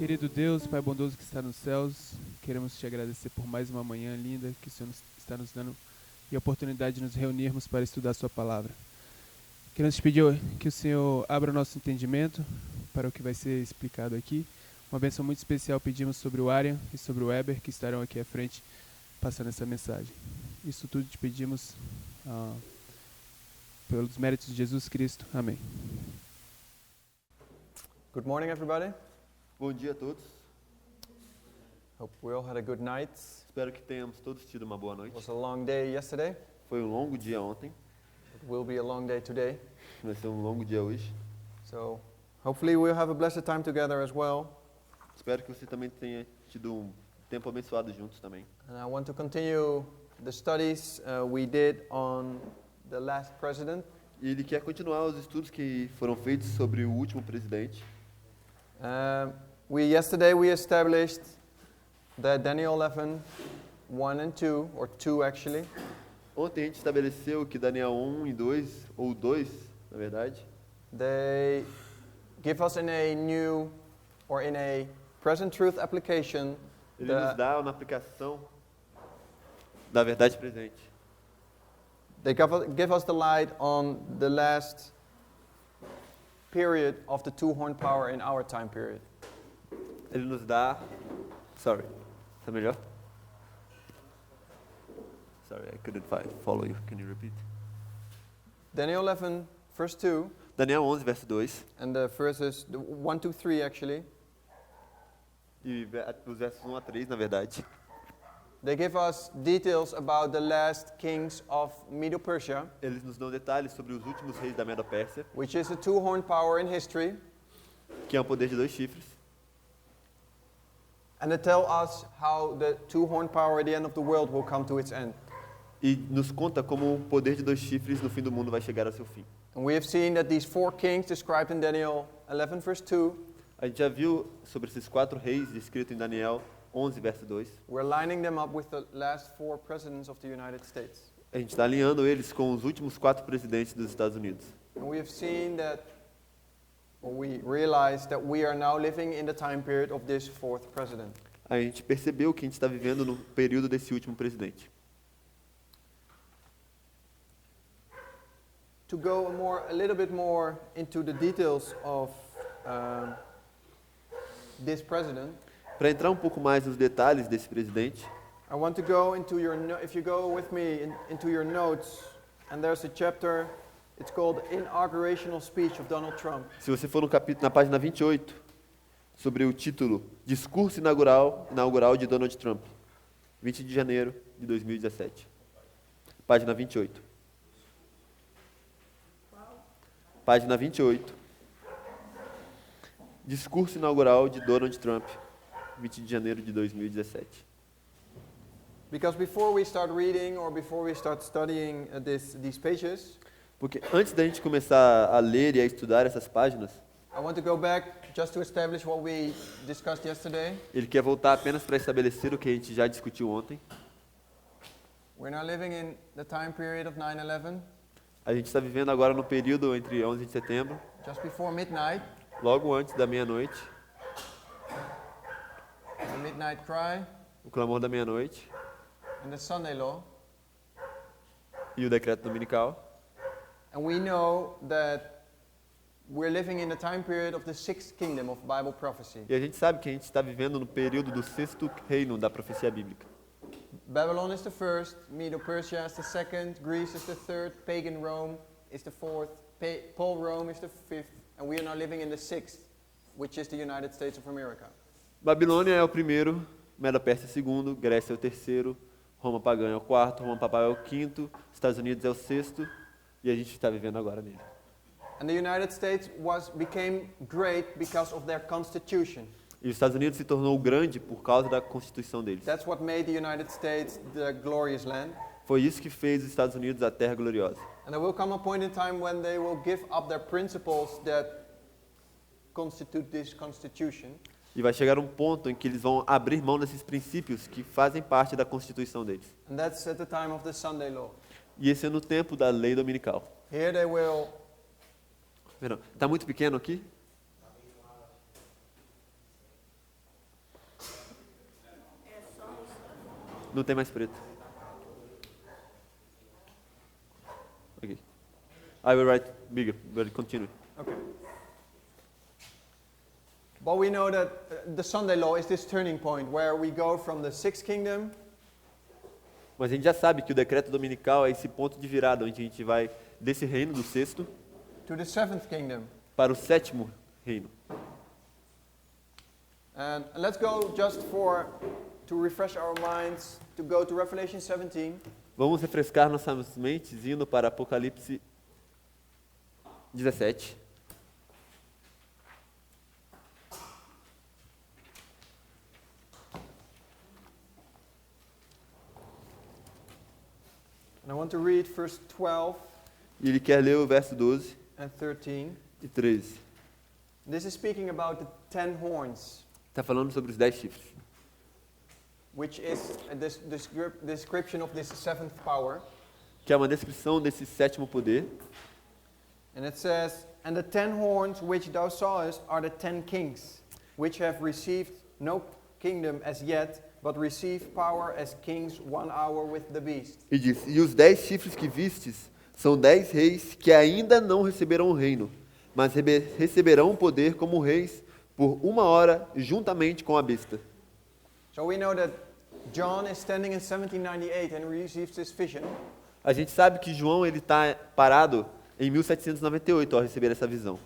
Querido Deus, Pai bondoso que está nos céus, queremos te agradecer por mais uma manhã linda que o Senhor está nos dando e a oportunidade de nos reunirmos para estudar a sua palavra. Queremos te pedir que o Senhor abra o nosso entendimento para o que vai ser explicado aqui. Uma bênção muito especial pedimos sobre o Arian e sobre o Eber, que estarão aqui à frente passando essa mensagem. Isso tudo te pedimos pelos méritos de Jesus Cristo. Amém. Good morning, everybody. Bom dia a todos. Hope we all had a good night. Espero que tenhamos todos tido uma boa It noite. was a long day yesterday. Foi um longo dia ontem, It will be a long day today. vai ser um longo dia hoje. So, hopefully we'll have a blessed time together as well. Espero que você também tenha tido um tempo abençoado juntos também. And I want to continue the studies we did on the last president. E ele quer continuar os estudos que foram feitos sobre o último presidente. Yesterday we established that Daniel 11, 1 and 2, or 2 actually, Ontem a gente estabeleceu que Daniel 1 e 2, ou 2, na verdade, they give us in a new, or in a present truth application, ele nos dá uma aplicação da verdade presente. they give us the light on the last period of the two-horn power in our time period. Ele nos dá... Sorry, está melhor? Sorry, I couldn't follow you. Can you repeat? Daniel 11, verse 2, Daniel 11, verso 2. and the verses 1, 2, 3 actually, E os versos 1 a 3, na verdade. they give us details about the last kings of Medo-Persia, Eles nos dão detalhes sobre os últimos reis da Medo-Pérsia, which is a two-horn power in history, que é um poder de 2 chifres. and they tell us how the two-horn power at the end of the world will come to its end. E nos conta como o poder de 2 chifres no fim do mundo vai chegar ao seu fim. And we have seen that these 4 kings described in Daniel 11, verse 2, A gente já viu sobre esses 4 reis descritos em Daniel 11, verso 2. we're lining them up with the last 4 presidents of the United States. A gente está alinhando eles com os últimos 4 presidentes dos Estados Unidos. And we have seen that, or we realize that we are now living in the time period of this 4th president. A gente percebeu que a gente está vivendo no período desse último presidente. To go a little bit more into the details of this president, Para entrar um pouco mais nos detalhes desse presidente, I want to go into if you go with me into your notes, and there's a chapter, it's called Inaugurational Speech of Donald Trump. se você for no capítulo, na página 28, sobre o título Discurso Inaugural de Donald Trump, 20 de janeiro de 2017. Página 28. Página 28. Discurso Inaugural de Donald Trump, 20 de janeiro de 2017. Because before we start reading or before we start studying these pages, Porque antes da gente começar a ler e a estudar essas páginas, I want to go back just to establish what we discussed yesterday. ele quer voltar apenas para estabelecer o que a gente já discutiu ontem. We're now living in the time period of 9/11, A gente está vivendo agora no período entre 11 de setembro, just before midnight, logo antes da meia-noite, the midnight cry, o clamor da meia-noite and the Sunday law. e o decreto dominical. And we know that we're living in the time period of the 6th kingdom of Bible prophecy. E a gente sabe que a gente está vivendo no período do 6º reino da profecia bíblica. Babylon is the first, Medo-Persia is the second, Greece is the third, pagan Rome is the fourth, Paul Rome is the fifth, and we are now living in the 6th, which is the United States of America. Babilônia é o primeiro, Medo-Pérsia é o segundo, Grécia é o terceiro, Roma pagã é o quarto, Roma papal é o quinto, Estados Unidos é o sexto, e a gente está vivendo agora nele. And the United States became great because of their constitution. E os Estados Unidos se tornou grande por causa da constituição deles. That's what made the United States the glorious land. Foi isso que fez os Estados Unidos a terra gloriosa. And there will come a point in time when they will give up their principles that constitute this constitution. E vai chegar um ponto em que eles vão abrir mão desses princípios que fazem parte da constituição deles. And that's at the time of the Sunday law. E esse é no tempo da lei dominical. Here they will Está muito pequeno aqui? Não tem mais preto. Ok. I will write bigger, but continue. Okay. But we know that the Sunday law is this turning point where we go from the sixth kingdom Mas a gente já sabe que o decreto dominical é esse ponto de virada, onde a gente vai desse reino do sexto to the seventh kingdom. para o sétimo reino. And let's go just to refresh our minds, to go to Revelation 17. Vamos refrescar nossas mentes indo para Apocalipse 17. And I want to read verse 12 E ele quer ler o verso 12 and 13. e 13. This is speaking about the 10 horns, Está falando sobre os 10 chifres, which is a description of this seventh power. que é uma descrição desse sétimo poder. And it says, "And the 10 horns which thou sawest are the 10 kings, which have received no kingdom as yet, but receive power as kings 1 hour with the beast." E diz: E os 10 chifres que vistes são 10 reis que ainda não receberão o reino, mas receberão o poder como reis por 1 hora juntamente com a besta. So we know that John is standing in 1798 and receives this vision. A gente sabe que João ele está parado em 1798 ao receber essa visão.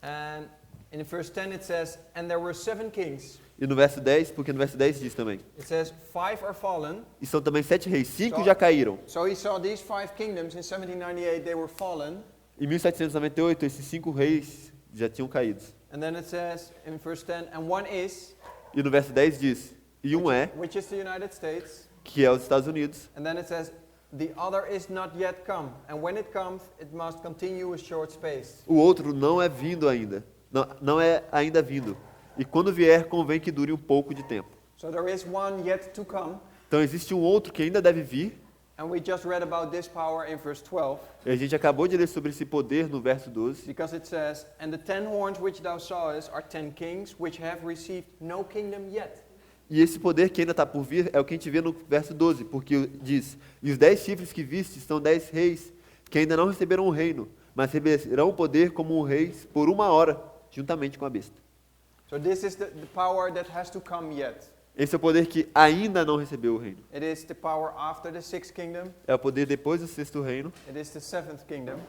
And in verse 10 it says, "And there were 7 kings." E no verso 10, porque no verso 10 diz também. It says, 5 are fallen. E são também 7 reis, 5 já caíram. So he saw these 5 kingdoms in 1798, they were fallen. Em 1798, esses 5 reis já tinham caído. And then it says in verse 10, "And one is," E no verso 10 diz, e um é, which is the United States. que é os Estados Unidos. And then it says, "The other is not yet come. And when it comes, it must continue a short space." O outro não é vindo ainda. Não é ainda vindo. E quando vier, convém que dure um pouco de tempo. So there is one yet to come. Então existe um outro que ainda deve vir. And we just read about this power in verse 12. E a gente acabou de ler sobre esse poder no verso 12. Because it says, "And the 10 horns which thou sawest are 10 kings, which have received no kingdom yet." E esse poder que ainda está por vir é o que a gente vê no verso 12, porque diz, e os 10 chifres que viste são 10 reis que ainda não receberam o reino, mas receberão o poder como reis por 1 hora, juntamente com a besta. So this is the power that has to come yet. Esse é o poder que ainda não recebeu o reino. It is the power after the sixth kingdom. É o poder depois do sexto reino, It is the seventh kingdom.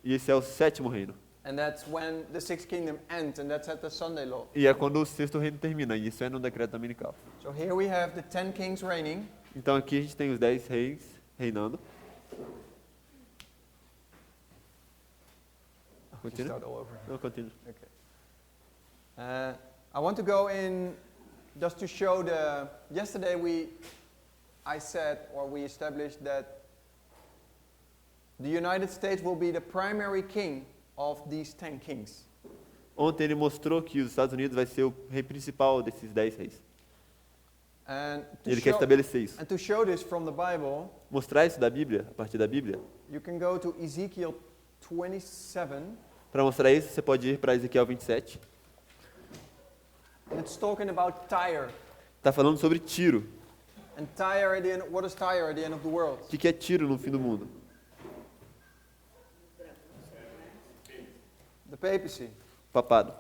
e esse é o sétimo reino. And that's when the sixth kingdom ends, and that's at the Sunday law. E é quando o sexto reino termina, e isso é no decreto dominical. So here we have the 10 kings reigning. Então aqui a gente tem os 10 reis reinando. Continua? Start all over. Não, continua. Okay. I want to go in just to show the. Yesterday I said, or we established that the United States will be the primary king of these 10 kings. Ontem ele mostrou que os Estados Unidos vai ser o rei principal desses 10 reis. And to Ele quer show- estabelecer isso. And to show this from the Bible, Mostrar isso da Bíblia, a partir da Bíblia. you can go to Ezekiel 27. Para mostrar isso, você pode ir para Ezequiel 27. And it's talking about Tyre. Está falando sobre Tiro. And Tyre at the end, what is Tyre at the end of the world? O que é Tiro no fim do mundo? The papacy. Papado.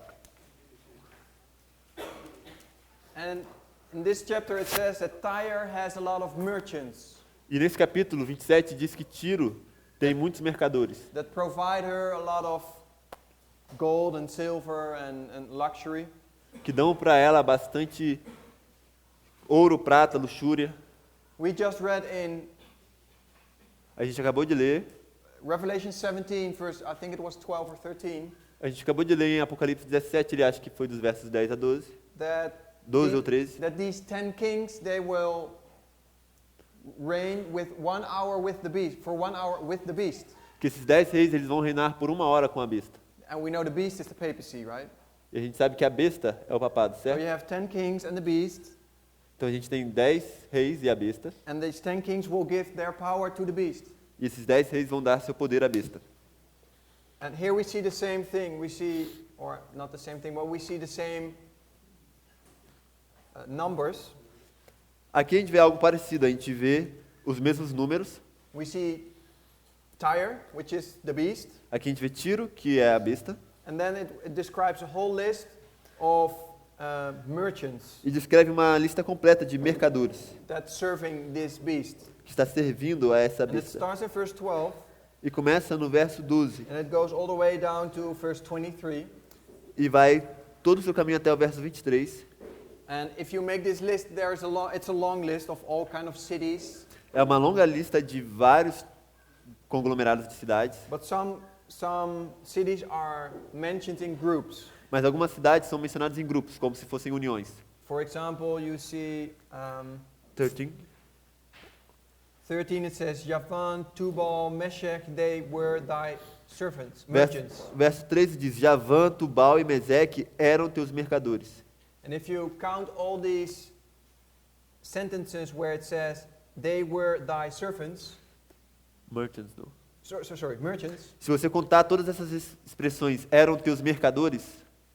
And in this chapter it says that Tyre has a lot of merchants E nesse capítulo 27 diz que Tiro tem muitos mercadores that provide her a lot of gold and silver and luxury. que dão para ela bastante ouro, prata, luxúria. We just read in A gente acabou de ler, Revelation 17, verse, I think it was 12 or 13, a gente acabou de ler em Apocalipse 17, ele acha que foi dos versos 10 a 12, that 12 ou 13, that these 10 kings, they will reign with 1 hour with the beast, for 1 hour with the beast. que esses 10 reis eles vão reinar por 1 hora com a besta. And we know the beast is the papacy, right? E a gente sabe que a besta é o papado, So you certo? have 10 kings and the beast, Então a gente tem 10 reis e a besta, and these 10 kings will give their power to the beast. e esses 10 reis vão dar seu poder à besta. And here we see the same thing. We see, or not the same thing, but we see the same numbers. Aqui a gente vê algo parecido, a gente vê os mesmos números. We see Tyre, which is the beast, Aqui a gente vê Tiro, que é a besta, and then it describes a whole list of merchants e descreve uma lista completa de mercadores that's serving this beast. que está servindo a essa And it besta. starts in verse 12, E começa no verso 12 and it goes all the way down to verse 23. e vai todo o seu caminho até o verso 23. And if you make this list, it's a long list of all kind of cities, É uma longa lista de vários conglomerados de cidades, but some cities are mentioned in groups. mas algumas cidades são mencionadas em grupos, como se fossem uniões. For example, you see 13. 13, it says, Javan, Tubal, Meshech, they were thy servants, Verso, merchants. verso 13 diz: Javã, Tubal e Meseque eram teus mercadores. And if you count all these sentences where it says, they were thy servants, Merchants, não. sorry, merchants, Se você contar todas essas expressões, eram teus mercadores,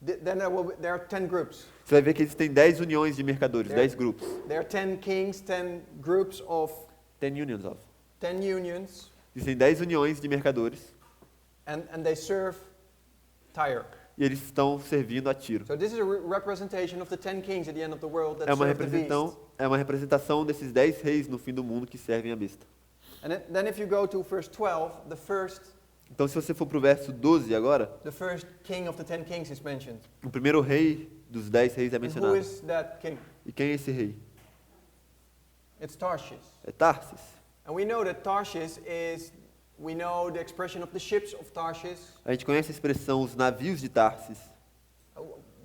then there are 10 groups. você vai ver que existem 10 uniões de mercadores, 10 grupos. There are 10 kings, 10 groups of 10 unions of. 10 unions, Existem 10 uniões de mercadores and they serve Tyre. e eles estão servindo a Tiro. So this is a representation of the 10 kings at the end of the world that É uma serve the beast. representação desses 10 reis no fim do mundo que servem a besta. And then if you go to verse 12, Então, se você for para o verso 12 agora, the first king of the 10 kings is mentioned. o primeiro rei dos 10 reis é And who mencionado. is that king? E quem é esse rei? It's Tarshish. É Tarsis. And we know that Tarshish we know the expression of the ships of Tarshish. A gente conhece a expressão os navios de Tarsis.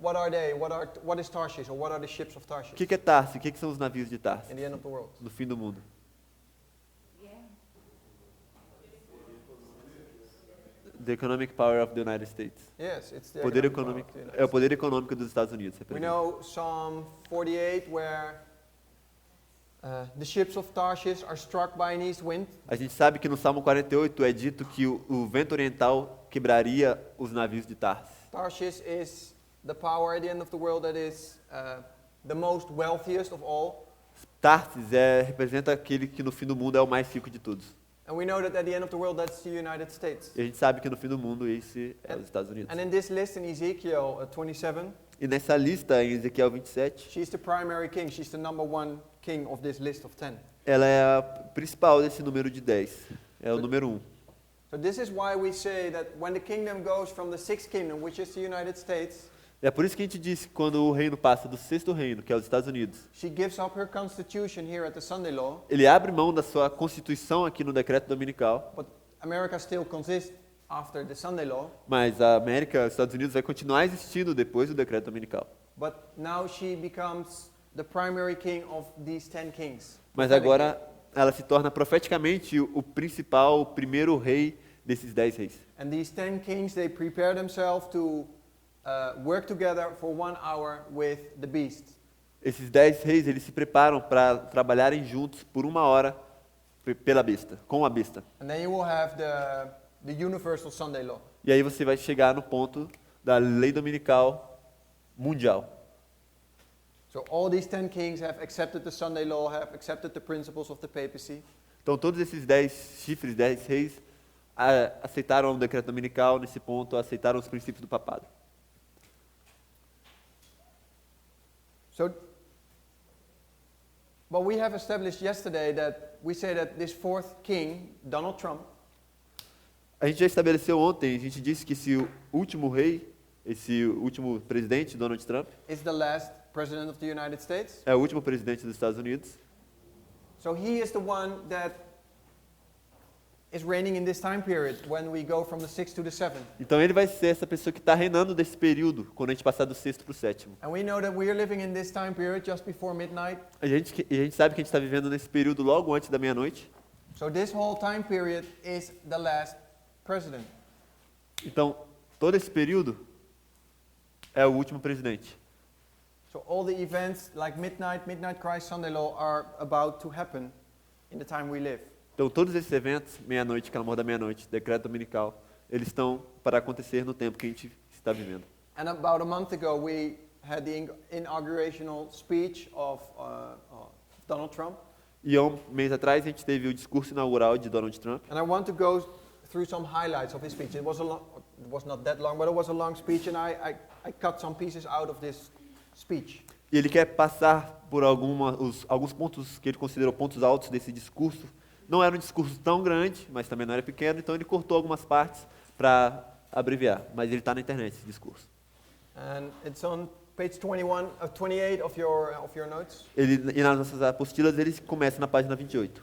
What are they? What is Tarshish, or what are the ships of Tarshish O que é Tarsis? O que são os navios de Tarsis in the end of the world? no fim do mundo? The economic power of the United States. Yes, it's the Poder economic power econômico, of the United é o poder econômico dos Estados Unidos. We know Psalm 48 where the ships of Tarshish are struck by an east wind. A gente sabe que no Salmo 48 é dito que o vento oriental quebraria os navios de Tarsis. Tarshish is the power at the end of the world that is the most wealthiest of all. Tarsis representa aquele que no fim do mundo é o mais rico de todos. And we know that at the end of the world that's the United States. E a gente sabe que no fim do mundo esse é os Estados Unidos. And in this list in Ezekiel 27, E nessa lista em Ezequiel 27, she's the primary king. She's the number one king of this list of 10. ela é a principal desse número de 10. É o número 1. So this is why we say that when the kingdom goes from the sixth kingdom, which is the United States, É por isso que a gente diz que quando o reino passa do sexto reino, que é os Estados Unidos, she gives up her constitution here at the Sunday law, ele abre mão da sua constituição aqui no decreto dominical, but America still consists after the Sunday law, mas a América, os Estados Unidos, vai continuar existindo depois do decreto dominical. but now she becomes the primary king of these 10 kings. Mas agora ela se torna profeticamente o principal, o primeiro rei desses 10 reis. And these 10 kings, they prepare themselves to work together for 1 hour with the beast. Esses 10 reis, eles se preparam para trabalharem juntos por 1 hora pela besta, com a besta. And then you will have the universal Sunday law. E aí você vai chegar no ponto da lei dominical mundial. So all these 10 kings have accepted the Sunday law, have accepted the principles of the papacy. Então todos esses 10 chifres, 10 reis, aceitaram o decreto dominical nesse ponto, aceitaram os princípios do papado. So, but we have established yesterday that we say that this fourth king, Donald Trump, A gente já estabeleceu ontem, a gente disse que esse último rei, esse último presidente, Donald Trump, is the last president of the United States. é o último presidente dos Estados Unidos. So he is the one that is reigning in this time period when we go from the 6th to the 7th. Então ele vai ser essa pessoa que está reinando desse período, quando a gente passar do sexto para o sétimo. And we know that we are living in this time period just before midnight. A gente sabe que a gente está vivendo nesse período logo antes da meia-noite. So this whole time period is the last president. Então, todo esse período é o último presidente. So all the events like midnight Christ, Sunday law are about to happen in the time we live. Então, todos esses eventos, meia-noite, clamor da meia-noite, decreto dominical, eles estão para acontecer no tempo que a gente está vivendo. And about a month ago, we had the inaugurational speech Donald Trump. E há um mês atrás a gente teve o discurso inaugural de Donald Trump. And I want to go through some highlights of his speech. It was not that long, but it was a long speech, and I cut some pieces out of this speech. E ele quer passar por alguns pontos que ele considerou pontos altos desse discurso. Não era um discurso tão grande, mas também não era pequeno, então ele cortou algumas partes para abreviar. Mas ele está na internet, esse discurso. And it's on page 28 of your notes. E nas nossas apostilas ele começa na página 28.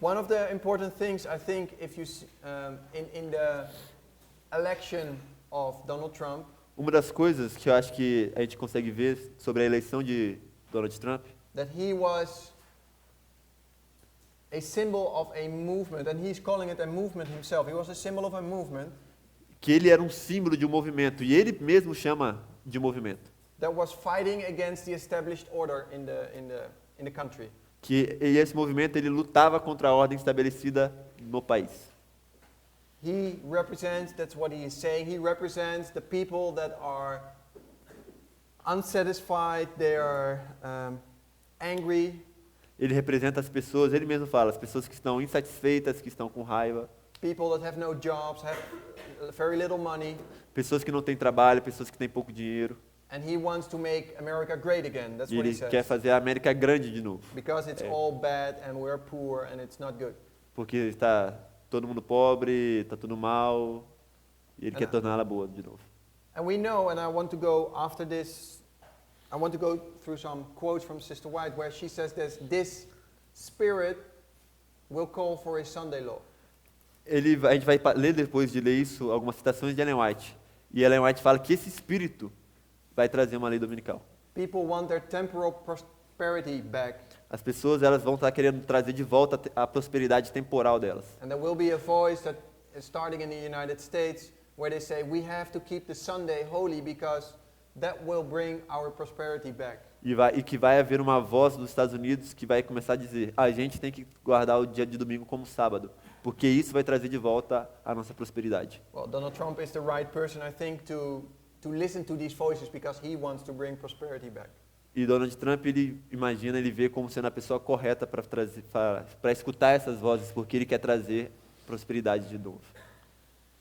One of the important things, I think, if you in the election of Donald Trump, Uma das coisas que eu acho que a gente consegue ver sobre a eleição de Donald Trump, that he was a symbol of a movement, and he's calling it a movement himself. He was a symbol of a movement que ele era um símbolo de um movimento, e ele mesmo chama de movimento, that was fighting against the established order in the country. que esse movimento ele lutava contra a ordem estabelecida no país. He represents, that's what he is saying, he represents the people that are unsatisfied, they are angry, Ele representa as pessoas, ele mesmo fala, as pessoas que estão insatisfeitas, que estão com raiva, people that have no jobs, have very little money, pessoas que não têm trabalho, pessoas que têm pouco dinheiro. and he wants to make America great again. That's E what he ele says. quer fazer a América grande de novo, Because it's all bad and we're poor and it's not good. porque está todo mundo pobre, está tudo mal, e ele quer torná-la boa de novo. And we know, and I want to go after this, I want to go through some quotes from Sister White where she says this spirit will call for a Sunday law. A gente vai ler depois de ler isso algumas citações de Ellen White. E Ellen White fala que esse espírito vai trazer uma lei dominical. People want their temporal prosperity back. As pessoas elas vão estar querendo trazer de volta a prosperidade temporal delas. And there will be a voice that is starting in the United States where they say we have to keep the Sunday holy because that will bring our prosperity back. E que vai haver uma voz dos Estados Unidos que vai começar a dizer: a gente tem que guardar o dia de domingo como sábado, porque isso vai trazer de volta a nossa prosperidade. Well, Donald Trump is the right person, I think, to listen to these voices because he wants to bring prosperity back. E Donald Trump, ele vê como sendo a pessoa correta para escutar essas vozes, porque ele quer trazer prosperidade de novo.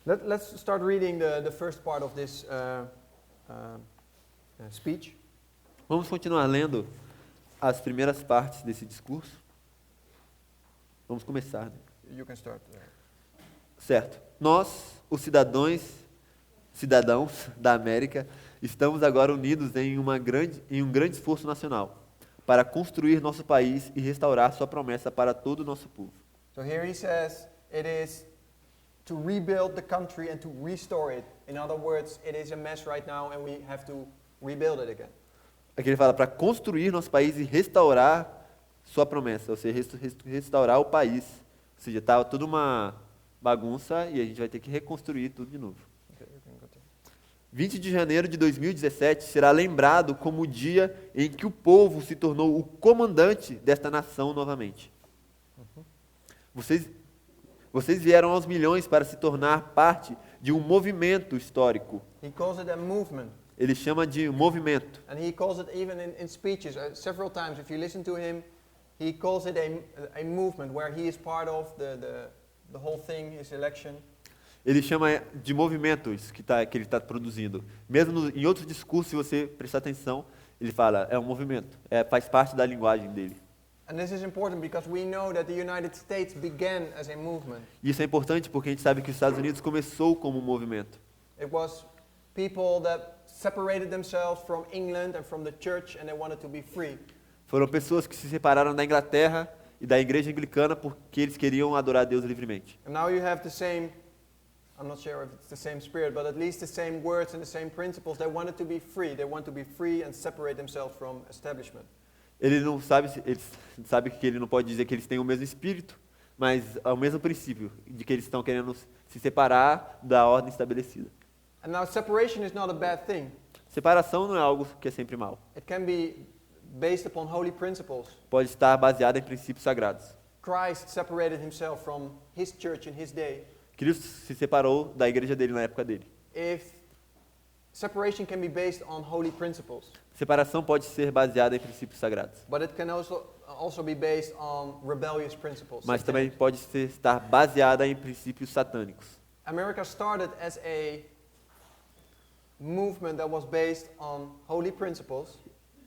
Let's start reading the first part of this speech. Vamos continuar lendo as primeiras partes desse discurso. Vamos começar, né? You can start. Certo. Nós, os cidadãos da América, estamos agora unidos em um grande esforço nacional para construir nosso país e restaurar sua promessa para todo o nosso povo. So here he says it is to rebuild the country and to restore it. In other words, it is a mess right now and we have to rebuild it again. Aqui ele fala para construir nosso país e restaurar sua promessa, ou seja, restaurar o país. Ou seja, está tudo uma bagunça e a gente vai ter que reconstruir tudo de novo. Okay, you can continue. 20 de janeiro de 2017 será lembrado como o dia em que o povo se tornou o comandante desta nação novamente. Vocês vieram aos milhões para se tornar parte de um movimento histórico. He calls it a movement. Ele chama de movimento. And he calls it even in speeches several times. If you listen to him, he calls it a movement where he is part of the whole thing, his election. Ele chama de movimentos que ele está produzindo. Mesmo em outros discursos, se você prestar atenção, ele fala, é um movimento, faz parte da linguagem dele. And this is important because we know that the United States began as a movement. Isso é importante porque a gente sabe que os Estados Unidos começou como um movimento. It was people that separated themselves from England and from the church and they wanted to be free. Foram pessoas que se separaram da Inglaterra e da igreja anglicana porque eles queriam adorar a Deus livremente. And now you have the same, I'm not sure if it's the same spirit, but at least the same words and the same principles. They wanted to be free. They want to be free and separate themselves from establishment. Ele sabe que ele não pode dizer que eles têm o mesmo espírito, mas é o mesmo princípio de que eles estão querendo se separar da ordem estabelecida. And now separation is not a bad thing. Separação não é algo que é sempre mal. It can be based upon holy principles. Pode estar baseado em princípios sagrados. Christ separated himself from his church in his day. Cristo se separou da igreja dele na época dele. If Separation can be based on holy principles, Separação pode ser baseada em princípios sagrados, but it can also be based on rebellious principles. mas também pode estar baseada em princípios satânicos. America started as a movement that was based on holy principles,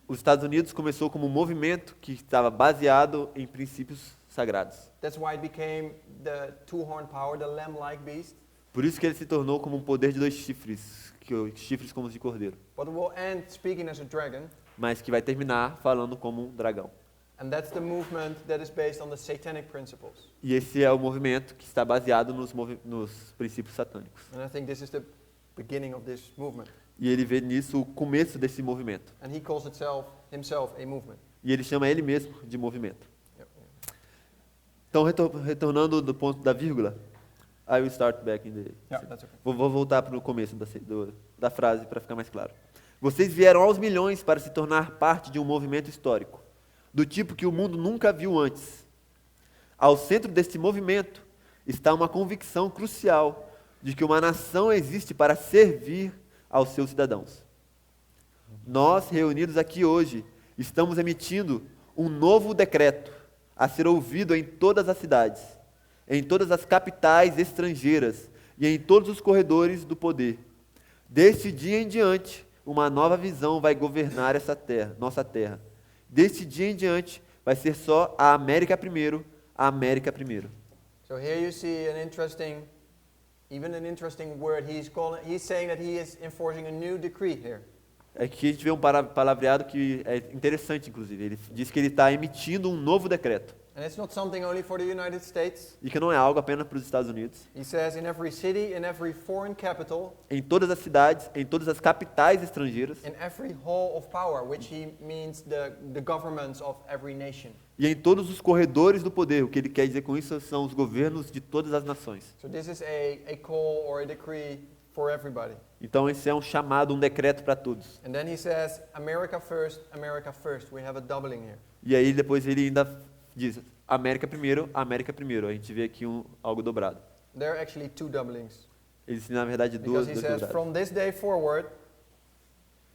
Os Estados Unidos começou como um movimento que estava baseado em princípios sagrados. that's why it became the two-horn power, the lamb-like beast. Por isso que ele se tornou como um poder de 2 chifres, chifres como os de cordeiro, But it will end speaking as a dragon, mas que vai terminar falando como um dragão. and that's the movement that is based on the satanic principles. E esse é o movimento que está baseado nos princípios satânicos. And I think this is the beginning of this movement. E ele vê nisso o começo desse movimento. And he calls himself a movement. E ele chama ele mesmo de movimento. Yep. Então, retornando do ponto da vírgula, I will start back in the... Yeah, that's okay. Vou voltar para o começo da frase para ficar mais claro. Vocês vieram aos milhões para se tornar parte de um movimento histórico, do tipo que o mundo nunca viu antes. Ao centro deste movimento está uma convicção crucial de que uma nação existe para servir aos seus cidadãos. Nós, reunidos aqui hoje, estamos emitindo um novo decreto a ser ouvido em todas as cidades, em todas as capitais estrangeiras e em todos os corredores do poder. Deste dia em diante, uma nova visão vai governar essa terra, nossa terra. Deste dia em diante, vai ser só a América primeiro, a América primeiro. So here you see an interesting word. He's saying that he is enforcing a new decree here. Aqui a gente vê um palavreado que é interessante, inclusive. Ele diz que ele está emitindo um novo decreto. And it's not something only for the United States. E que não é algo apenas para os Estados Unidos. He says in every city, in every foreign capital, Em todas as cidades, em todas as capitais estrangeiras in every hall of power, which he means the governments of every nation. e em todos os corredores do poder. O que ele quer dizer com isso são os governos de todas as nações. So this is a call or a decree for everybody. Então esse é um chamado, um decreto para todos. And then he says, America first, America first. We have a doubling here. E aí depois ele ainda diz, América primeiro, América primeiro. A gente vê aqui algo dobrado. There are actually two doublings. Ele diz, na verdade, duas Because he says, dobradas. from this day forward,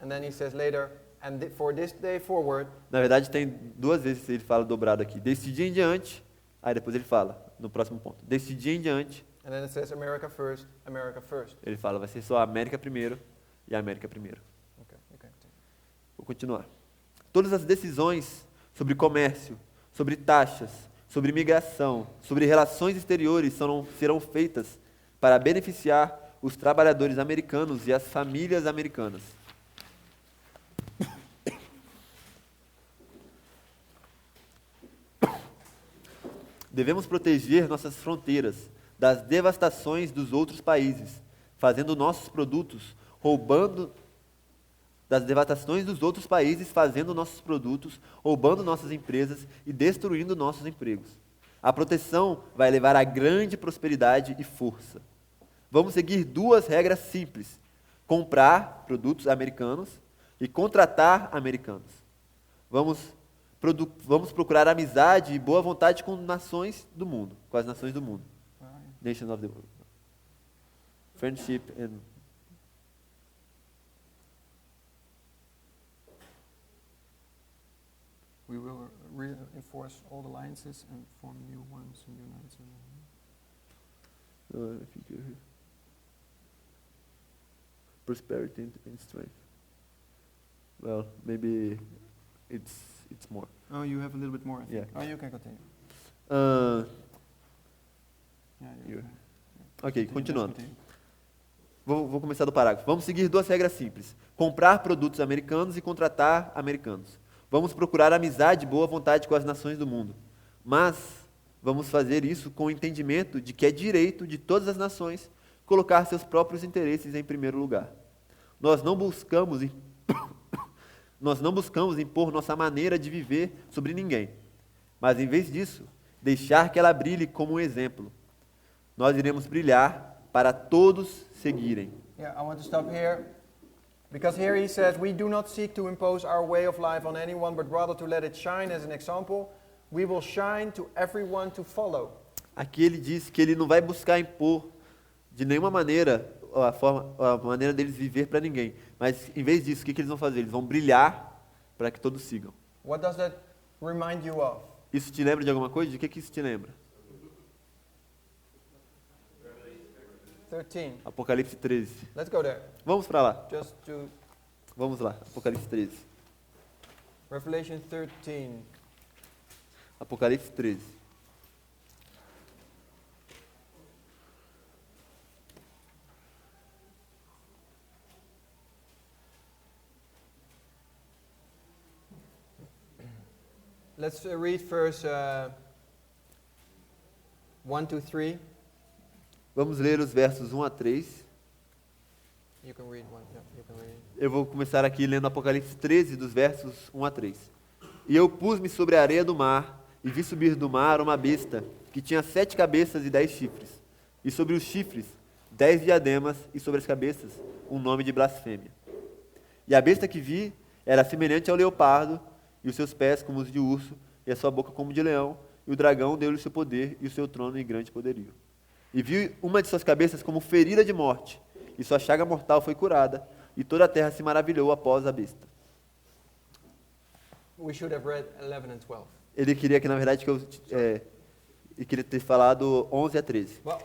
and then he says later, and for this day forward, Na verdade, tem 2 vezes ele fala dobrado aqui. Desse dia em diante, aí depois ele fala, no próximo ponto. Desse dia em diante, and then it says America first, America first. ele fala, vai ser só a América primeiro e a América primeiro. Okay, you can continue. Vou continuar. Todas as decisões sobre comércio, sobre taxas, sobre imigração, sobre relações exteriores serão feitas para beneficiar os trabalhadores americanos e as famílias americanas. Devemos proteger nossas fronteiras das devastações dos outros países, fazendo nossos produtos, roubando das devastações dos outros países, fazendo nossos produtos, roubando nossas empresas e destruindo nossos empregos. A proteção vai levar a grande prosperidade e força. Vamos seguir 2 regras simples: comprar produtos americanos e contratar americanos. Vamos procurar amizade e boa vontade com nações do mundo, com as nações do mundo. Nations of the world. Friendship and We will reinforce all the alliances and form new ones in the United States. I think prosperity and strength. Well, maybe it's more. Oh, you have a little bit more, I think. Yeah. Oh, you can continue. Yeah, You- can. Ok, Continue, continuando. let's continue. Vou começar do parágrafo. Vamos seguir 2 regras simples: comprar produtos americanos e contratar americanos. Vamos procurar amizade e boa vontade com as nações do mundo. Mas vamos fazer isso com o entendimento de que é direito de todas as nações colocar seus próprios interesses em primeiro lugar. Nós não buscamos impor nossa maneira de viver sobre ninguém, mas em vez disso, deixar que ela brilhe como um exemplo. Nós iremos brilhar para todos seguirem. Yeah, I want to stop here. Because here he says, we do not seek to impose our way of life on anyone, but rather to let it shine as an example. We will shine to everyone to follow. Aqui ele diz que ele não vai buscar impor de nenhuma maneira a maneira deles viver para ninguém. Mas em vez disso, o que eles vão fazer? Eles vão brilhar para que todos sigam. What does that remind you of? Isso te lembra de alguma coisa? De que isso te lembra? 13. Apocalipse 13. Let's go there. Vamos para lá. Just to Vamos lá. Apocalipse 13. Revelation 13. Apocalipse 13. Let's read verse 1 to 3. Vamos ler os versos 1 a 3. You can read one. Yeah, you can read. Eu vou começar aqui lendo Apocalipse 13, dos versos 1 a 3. E eu pus-me sobre a areia do mar, e vi subir do mar uma besta, que tinha 7 cabeças e 10 chifres. E sobre os chifres, 10 diademas, e sobre as cabeças, um nome de blasfêmia. E a besta que vi era semelhante ao leopardo, e os seus pés como os de urso, e a sua boca como de leão, e o dragão deu-lhe o seu poder, e o seu trono em grande poderio. E vi uma de suas cabeças como ferida de morte, e sua chaga mortal foi curada, e toda a terra se maravilhou após a besta. We should have read 11 and 12. Ele queria que, na verdade, ele queria ter falado 11 a 13. Well,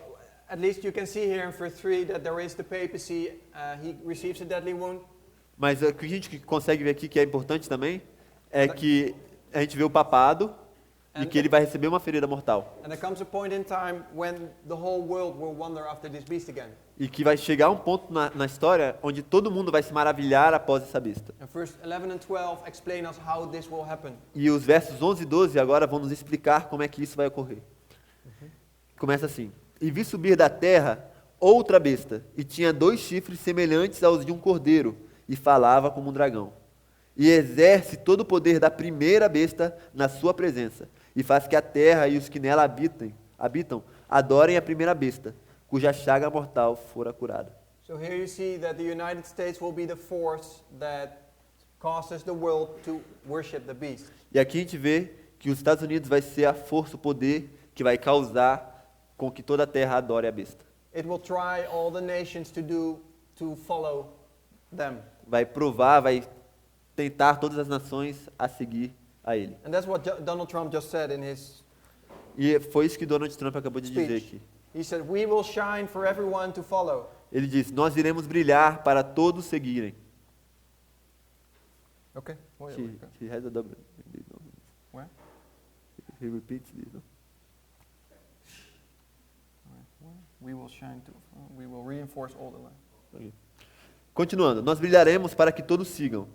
at least you can see here in verse 3 that there is the papacy. He receives a deadly wound. Mas o que a gente consegue ver aqui, que é importante também, é que a gente vê o papado e que ele vai receber uma ferida mortal. And there comes a point in time when the whole world will wonder after this beast again. E que vai chegar um ponto na história onde todo mundo vai se maravilhar após essa besta. And verse 11 and 12 explain us how this will happen. E os versos 11 e 12 agora vão nos explicar como é que isso vai ocorrer. Começa assim: E vi subir da terra outra besta, e tinha 2 chifres semelhantes aos de um cordeiro, e falava como um dragão. E exerce todo o poder da primeira besta na sua presença, e faz que a terra e os que nela habitam adorem a primeira besta, cuja chaga mortal fora curada. So here you see that the United States will be the force that causes the world to worship the beast. E aqui a gente vê que os Estados Unidos vai ser a força, o poder que vai causar com que toda a terra adore a besta. It will try all the nations to follow them. Vai provar, vai tentar todas as nações a seguir a ele. And that's what Donald Trump just said in his E foi isso que Donald Trump acabou de dizer speech. aqui. He said, "We will shine for everyone to follow." Ele diz: nós iremos brilhar para todos seguirem. Okay. He has a double. Where? He repeats this. No? We will shine to. We will reinforce all the land. Continuando, nós brilharemos para que todos sigam.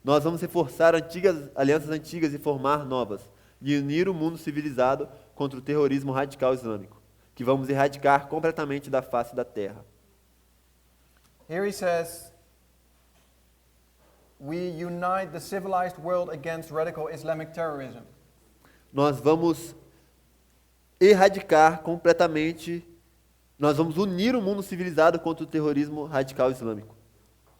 Nós vamos reforçar alianças antigas e formar novas, e unir o mundo civilizado contra o terrorismo radical islâmico, que vamos erradicar completamente da face da terra. Here he says, we unite the civilized world against radical Islamic terrorism. Nós vamos erradicar completamente, nós vamos unir o mundo civilizado contra o terrorismo radical islâmico.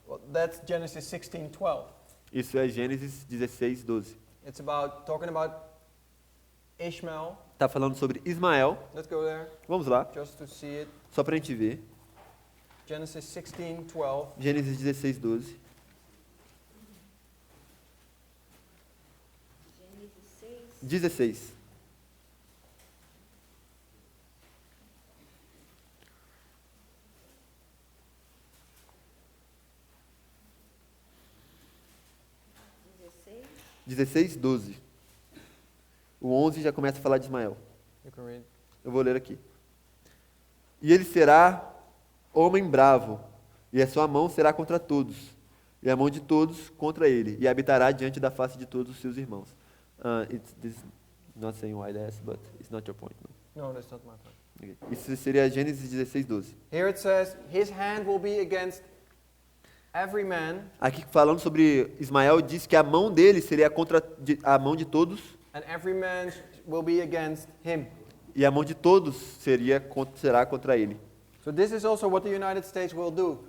Well, that's Genesis 16:12. Isso é Gênesis 16, 12. It's talking about Ishmael. Está falando sobre Ismael. Let's go there, Vamos lá, just to see it. só para a gente ver. Genesis 16:12. Gênesis 16, 12. Gênesis 6. 16. Dezesseis. 16, 12. O 11 já começa a falar de Ismael. You can read. Eu vou ler aqui. E ele será homem bravo, e a sua mão será contra todos, e a mão de todos contra ele, e habitará diante da face de todos os seus irmãos. This not saying why that's, but it's not your point. No? No, that's not my point. Okay. Isso seria Gênesis 16, 12. Here it says, his hand will be against every man, Aqui falando sobre Ismael, diz que a mão dele seria contra a mão de todos, and every man will be against him. e a mão de todos será contra ele. So this is also what the United States will do.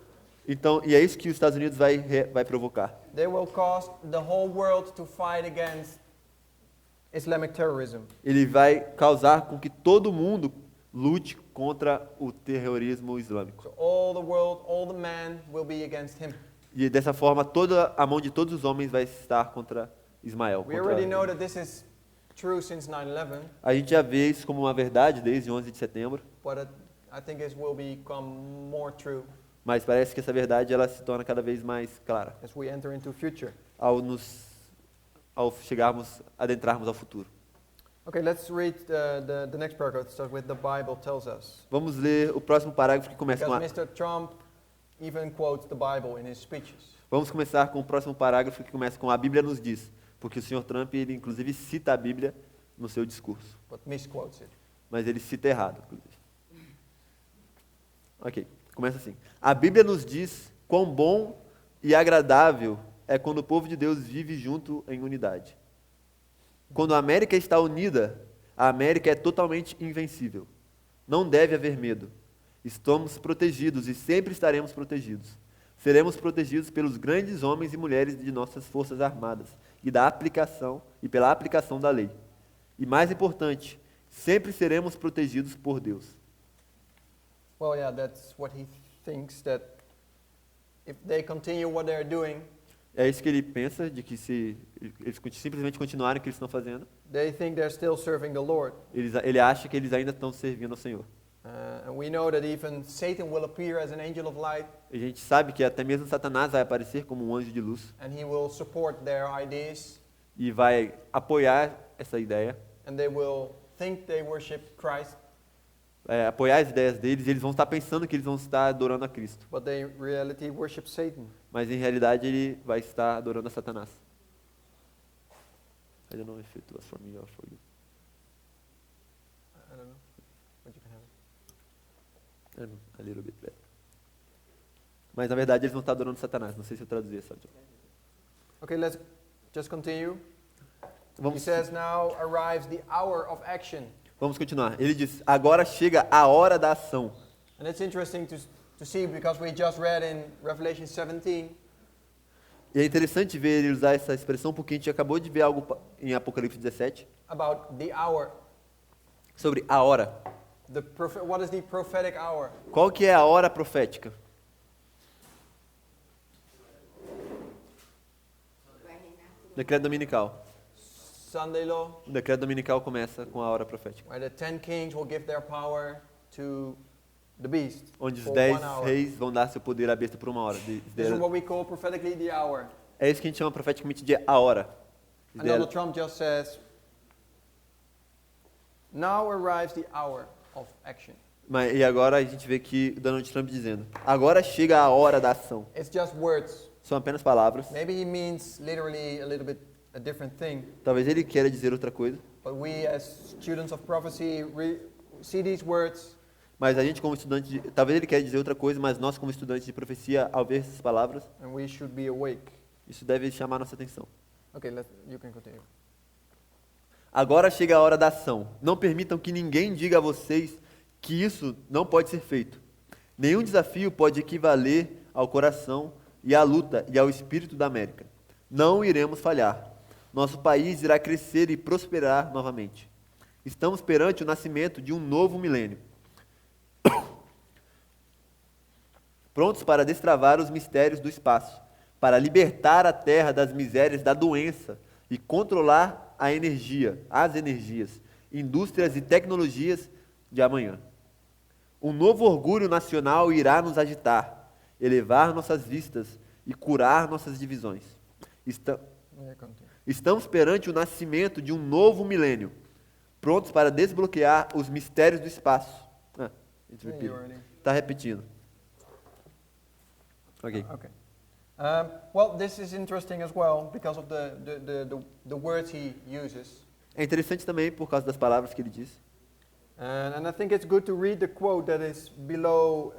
Então, e é isso que os Estados Unidos vai provocar. They will cause the whole world to fight against Islamic terrorism. Ele vai causar com que todo mundo lute contra o terrorismo islâmico. So all the world, all the men will be against him. E dessa forma, toda a mão de todos os homens vai estar contra Ismael. We contra already know ele. that this is true since 9/11, A gente já vê isso como uma verdade desde 11 de setembro, but I think it will become more true mas parece que essa verdade ela se torna cada vez mais clara as we enter into future. ao chegarmos, adentrarmos ao futuro. Okay, let's read the next paragraph. It starts with the Bible tells us. Vamos ler o próximo parágrafo que começa com Because Mr. Trump even quotes the Bible in his speeches. Vamos começar com o próximo parágrafo que começa com a Bíblia nos diz, porque o Sr. Trump ele inclusive cita a Bíblia no seu discurso, But misquotes it. mas ele cita errado, inclusive. Ok, começa assim. A Bíblia nos diz quão bom e agradável é quando o povo de Deus vive junto em unidade. Quando a América está unida, a América é totalmente invencível. Não deve haver medo. Estamos protegidos e sempre estaremos protegidos. Seremos protegidos pelos grandes homens e mulheres de nossas forças armadas e pela aplicação da lei. E mais importante, sempre seremos protegidos por Deus. Well, yeah, that's what he thinks, that if they continue what they're doing, É isso que ele pensa, de que se eles simplesmente continuarem o que eles estão fazendo, they think they're still serving the Lord. ele acha que eles ainda estão servindo ao Senhor. And we know that even Satan will appear as an angel of light, E a gente sabe que até mesmo Satanás vai aparecer como um anjo de luz and he will support their ideas, e vai apoiar essa ideia, and they will think they worship Christ, apoiar as ideias deles, e eles vão estar pensando que eles vão estar adorando a Cristo. but they in reality worship Satan. Mas em realidade ele vai estar adorando a Satanás. I don't know if it was for me or for you. I don't know, but you can have it. I don't know, a little bit better. Mas na verdade eles vão estar adorando Satanás. Não sei se eu traduzi essa. Okay, let's just continue. He Vamos, says, now arrives the hour of action. vamos continuar. Ele diz, agora chega a hora da ação. And it's interesting to see because we just read in Revelation 17 E é interessante ver ele usar essa expressão porque a gente acabou de ver algo em Apocalipse 17 about the hour. sobre a hora. What is the prophetic hour? Qual que é a hora profética? Decreto dominical. Sunday law, O decreto dominical começa com a hora profética, where the 10 kings will give their power to the beast onde os for 10 1 hour. reis vão dar seu poder à besta por uma hora. This is what we call prophetically the hour. É isso que a gente chama profeticamente de a hora. And Donald Trump just says, now arrives the hour of action. E agora a gente vê que Donald Trump dizendo, agora chega a hora da ação. It's just words. São apenas palavras. Maybe he means literally a little bit a different thing. Talvez ele queira dizer outra coisa. But we as students of prophecy see these words Mas a gente como estudante, talvez ele queira dizer outra coisa, mas nós como estudantes de profecia, ao ver essas palavras, and we should be awake. isso deve chamar nossa atenção. Okay, you can continue. Agora chega a hora da ação. Não permitam que ninguém diga a vocês que isso não pode ser feito. Nenhum desafio pode equivaler ao coração e à luta e ao espírito da América. Não iremos falhar. Nosso país irá crescer e prosperar novamente. Estamos perante o nascimento de um novo milênio. Prontos para destravar os mistérios do espaço, para libertar a Terra das misérias da doença e controlar as energias, indústrias e tecnologias de amanhã. Um novo orgulho nacional irá nos agitar, elevar nossas vistas e curar nossas divisões. Estamos perante o nascimento de um novo milênio, prontos para desbloquear os mistérios do espaço. Está repetindo. Ok. Okay. Well, this is interesting as well because of the words he uses. É interessante também por causa das palavras que ele diz. And I think it's good to read the quote that is below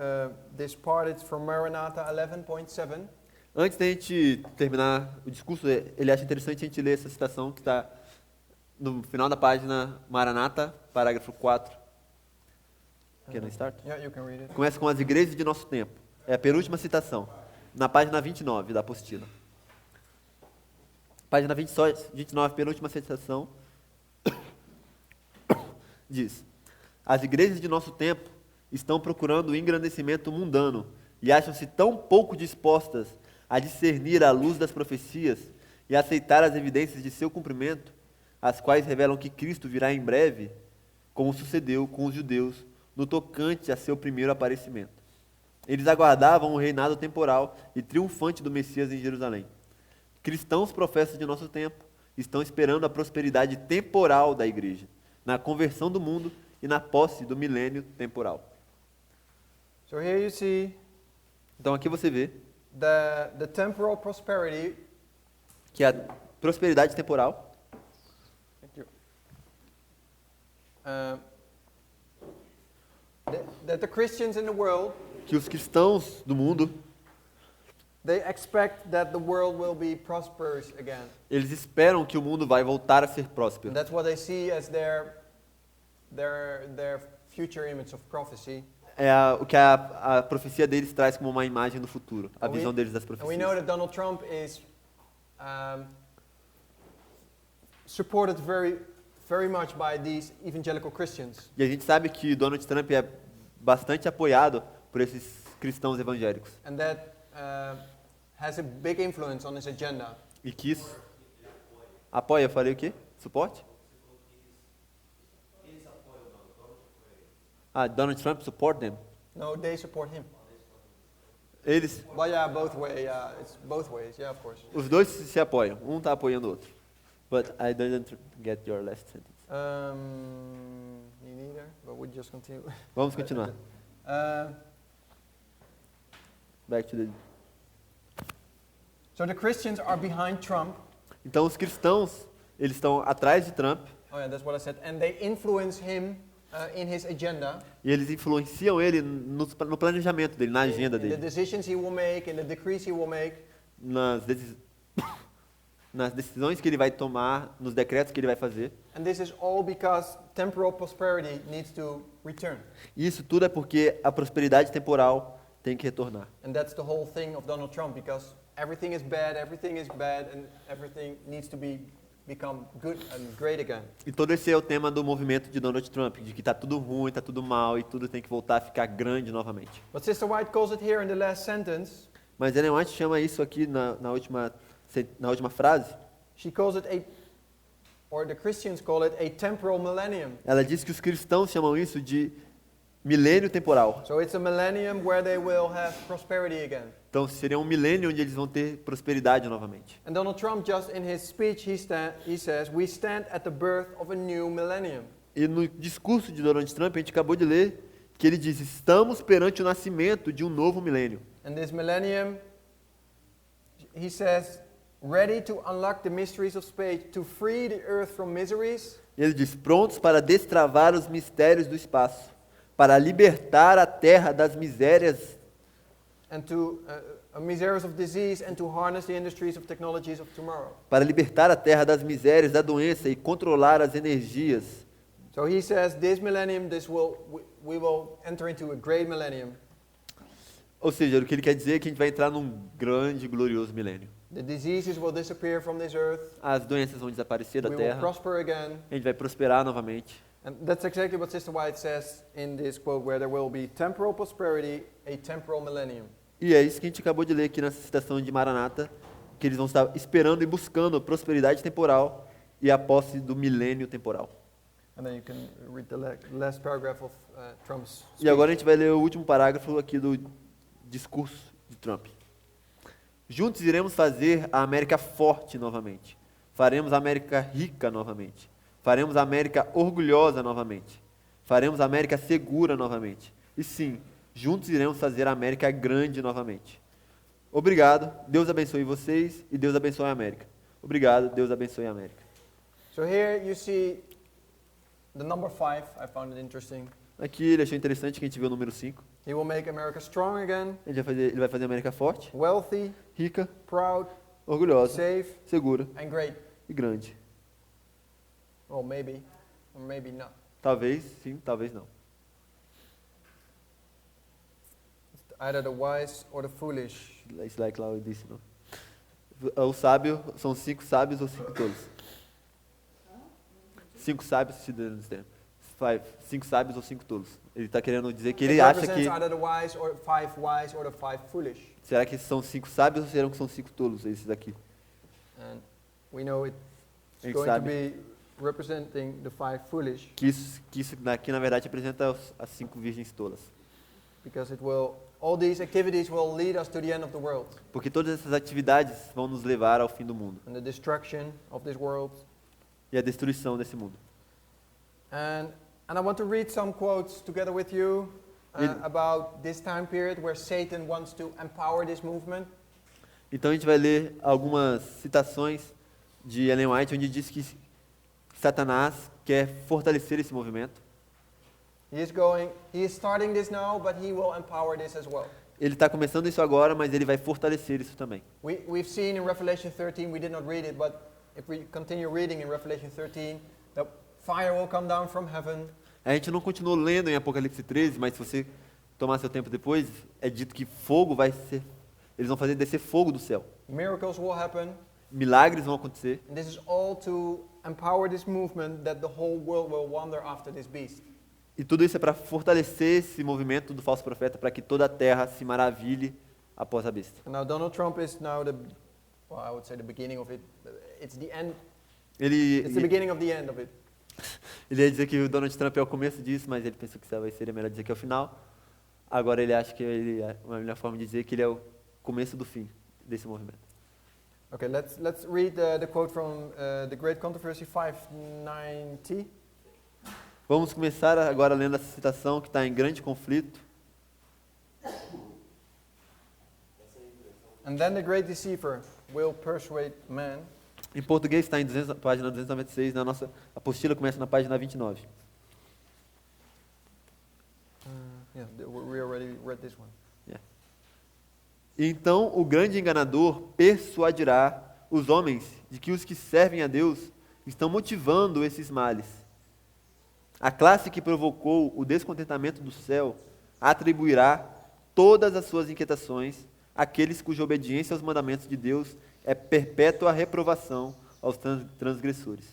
this part. It's from Maranatha 11.7. Antes da gente terminar o discurso, ele acha interessante a gente ler essa citação que está no final da página Maranatha, parágrafo 4. Can I start? Yeah, you can read it. Começa com as igrejas de nosso tempo. É a penúltima citação, na página 29 da apostila. Página 29, penúltima citação, diz: as igrejas de nosso tempo estão procurando o engrandecimento mundano e acham-se tão pouco dispostas a discernir a luz das profecias e aceitar as evidências de seu cumprimento, as quais revelam que Cristo virá em breve, como sucedeu com os judeus no tocante a seu primeiro aparecimento. Eles aguardavam o reinado temporal e triunfante do Messias em Jerusalém. Cristãos profetas de nosso tempo estão esperando a prosperidade temporal da igreja, na conversão do mundo e na posse do milênio temporal. So here you see Então aqui você vê the temporal prosperity. que a prosperidade temporal Thank you. That the Christians in the world, que os cristãos do mundo, they expect that the world will be prosperous again. eles esperam que o mundo vai voltar a ser próspero. And that's what they see as their future image of prophecy. É o que a profecia deles traz como uma imagem do futuro, a visão deles das And we know profecias. that Donald Trump is supported very much by these evangelical Christians. E a gente sabe que Donald Trump é bastante apoiado por esses cristãos evangélicos. And that has a big influence on his agenda. E que isso apoia, eu falei o quê? Suporte? Donald Trump support them. No, they support him. Eles, Well, yeah, both way. It's both ways. Yeah, of course. os dois se apoiam. Um está apoiando o outro. But I didn't get your last sentence. Me neither. But we just continue. Vamos continuar. Back to the... So the Christians are behind Trump. Então os cristãos, eles estão atrás de Trump Oh yeah, that's what I said. And they influence him in his agenda. e eles influenciam ele no planejamento dele, na agenda In the dele, decisions he will make, in the decrees he will make. nas decisões que ele vai tomar, nos decretos que ele vai fazer. And this is all because temporal prosperity needs to return. E isso tudo é porque a prosperidade temporal tem que retornar. And that's the whole thing of Donald Trump, because everything is bad, and everything needs to become good and great again. E todo esse é o tema do movimento de Donald Trump, de que está tudo ruim, está tudo mal e tudo tem que voltar a ficar grande novamente. But Sister White calls it here in the last sentence. Mas Ellen White chama isso aqui na última frase. She calls it or the Christians call it a temporal millennium. Ela diz que os cristãos chamam isso de milênio temporal. So it's a millennium where they will have prosperity again. Então seria um milênio onde eles vão ter prosperidade novamente. And Donald Trump, just in his speech, he says, we stand at the birth of a new millennium. E no discurso de Donald Trump, a gente acabou de ler que ele diz: estamos perante o nascimento de um novo milênio. And this millennium, he says, ready to unlock the mysteries of space, to free the earth from miseries. E ele diz: prontos para destravar os mistérios do espaço, para libertar a terra das misérias And to miseries of disease, and to harness the industries of technologies of tomorrow. para libertar a terra das misérias da doença e controlar as energias. So he says, this millennium, we will enter into a great millennium. Ou seja, o que ele quer dizer é que a gente vai entrar num grande e glorioso milênio. The diseases will disappear from this earth. As doenças vão desaparecer da We will terra, prosper again. a gente vai prosperar novamente. And that's exactly what Sister White says in this quote, where there will be temporal prosperity, a temporal millennium. E é isso que a gente acabou de ler aqui nessa citação de Maranata, que eles vão estar esperando e buscando a prosperidade temporal e a posse do milênio temporal. And then you can read the last paragraph of Trump's speech. E agora a gente vai ler o último parágrafo aqui do discurso de Trump. Juntos iremos fazer a América forte novamente. Faremos a América rica novamente. Faremos a América orgulhosa novamente. Faremos a América segura novamente. E sim, juntos iremos fazer a América grande novamente. Obrigado, Deus abençoe vocês e Deus abençoe a América. Obrigado, Deus abençoe a América. So here you see the number 5. I found it interesting. Aqui ele achou interessante que a gente vê o número 5. He will make America strong again, Ele vai fazer a América forte, wealthy, rica, proud, orgulhosa, safe, segura and great. e grande. Well, maybe, or maybe not. Talvez sim, talvez não. It's either the wise or the foolish. It's like Laura disse, não? O sábio são 5 sábios ou 5 tolos? 5 sábios se dando tempo. 5 sábios ou 5 tolos. Ele está querendo dizer que It ele acha represents que either the wise or the 5 foolish. será que são 5 sábios ou será que são 5 tolos esses aqui? And we know it's Ele going to sabe be representing the 5 foolish que isso aqui na verdade representa as 5 virgens tolas. because all these activities will lead us to the end of the world Porque todas essas atividades vão nos levar ao fim do mundo and the destruction of this world. e a destruição desse mundo. And I want to read some quotes together with you Ele- about this time period where Satan wants to empower this movement. Então a gente vai ler algumas citações de Ellen White onde diz que Satanás quer fortalecer esse movimento. He is starting this now, but he will empower this as well. Ele está começando isso agora, mas ele vai fortalecer isso também. We've seen in Revelation 13, we did not read it, but if we continue reading in Revelation 13, that fire will come down from heaven. A gente não continuou lendo em Apocalipse 13, mas se você tomar seu tempo depois, é dito que fogo vai ser, eles vão fazer descer fogo do céu. Miracles will happen, Milagres vão acontecer. and this is all to empower this movement that the whole world will wander after this beast. E tudo isso é para fortalecer esse movimento do falso profeta, para que toda a terra se maravilhe após a besta. And now Donald Trump is now I would say the beginning of it. It's the end. It's the Ele beginning of the end of it. ia dizer que o Donald Trump é o começo disso, mas ele pensou que seria melhor dizer que é o final. Agora ele acha que uma melhor forma de dizer que ele é o começo do fim desse movimento. Okay, let's read the quote from the Great Controversy 590. Vamos começar agora lendo essa citação que está em grande conflito. And then the great deceiver will persuade man. Em português está em página 296, na nossa apostila começa na página 29. We already read this one. Então o grande enganador persuadirá os homens de que os que servem a Deus estão motivando esses males. A classe que provocou o descontentamento do céu atribuirá todas as suas inquietações àqueles cuja obediência aos mandamentos de Deus é perpétua reprovação aos transgressores.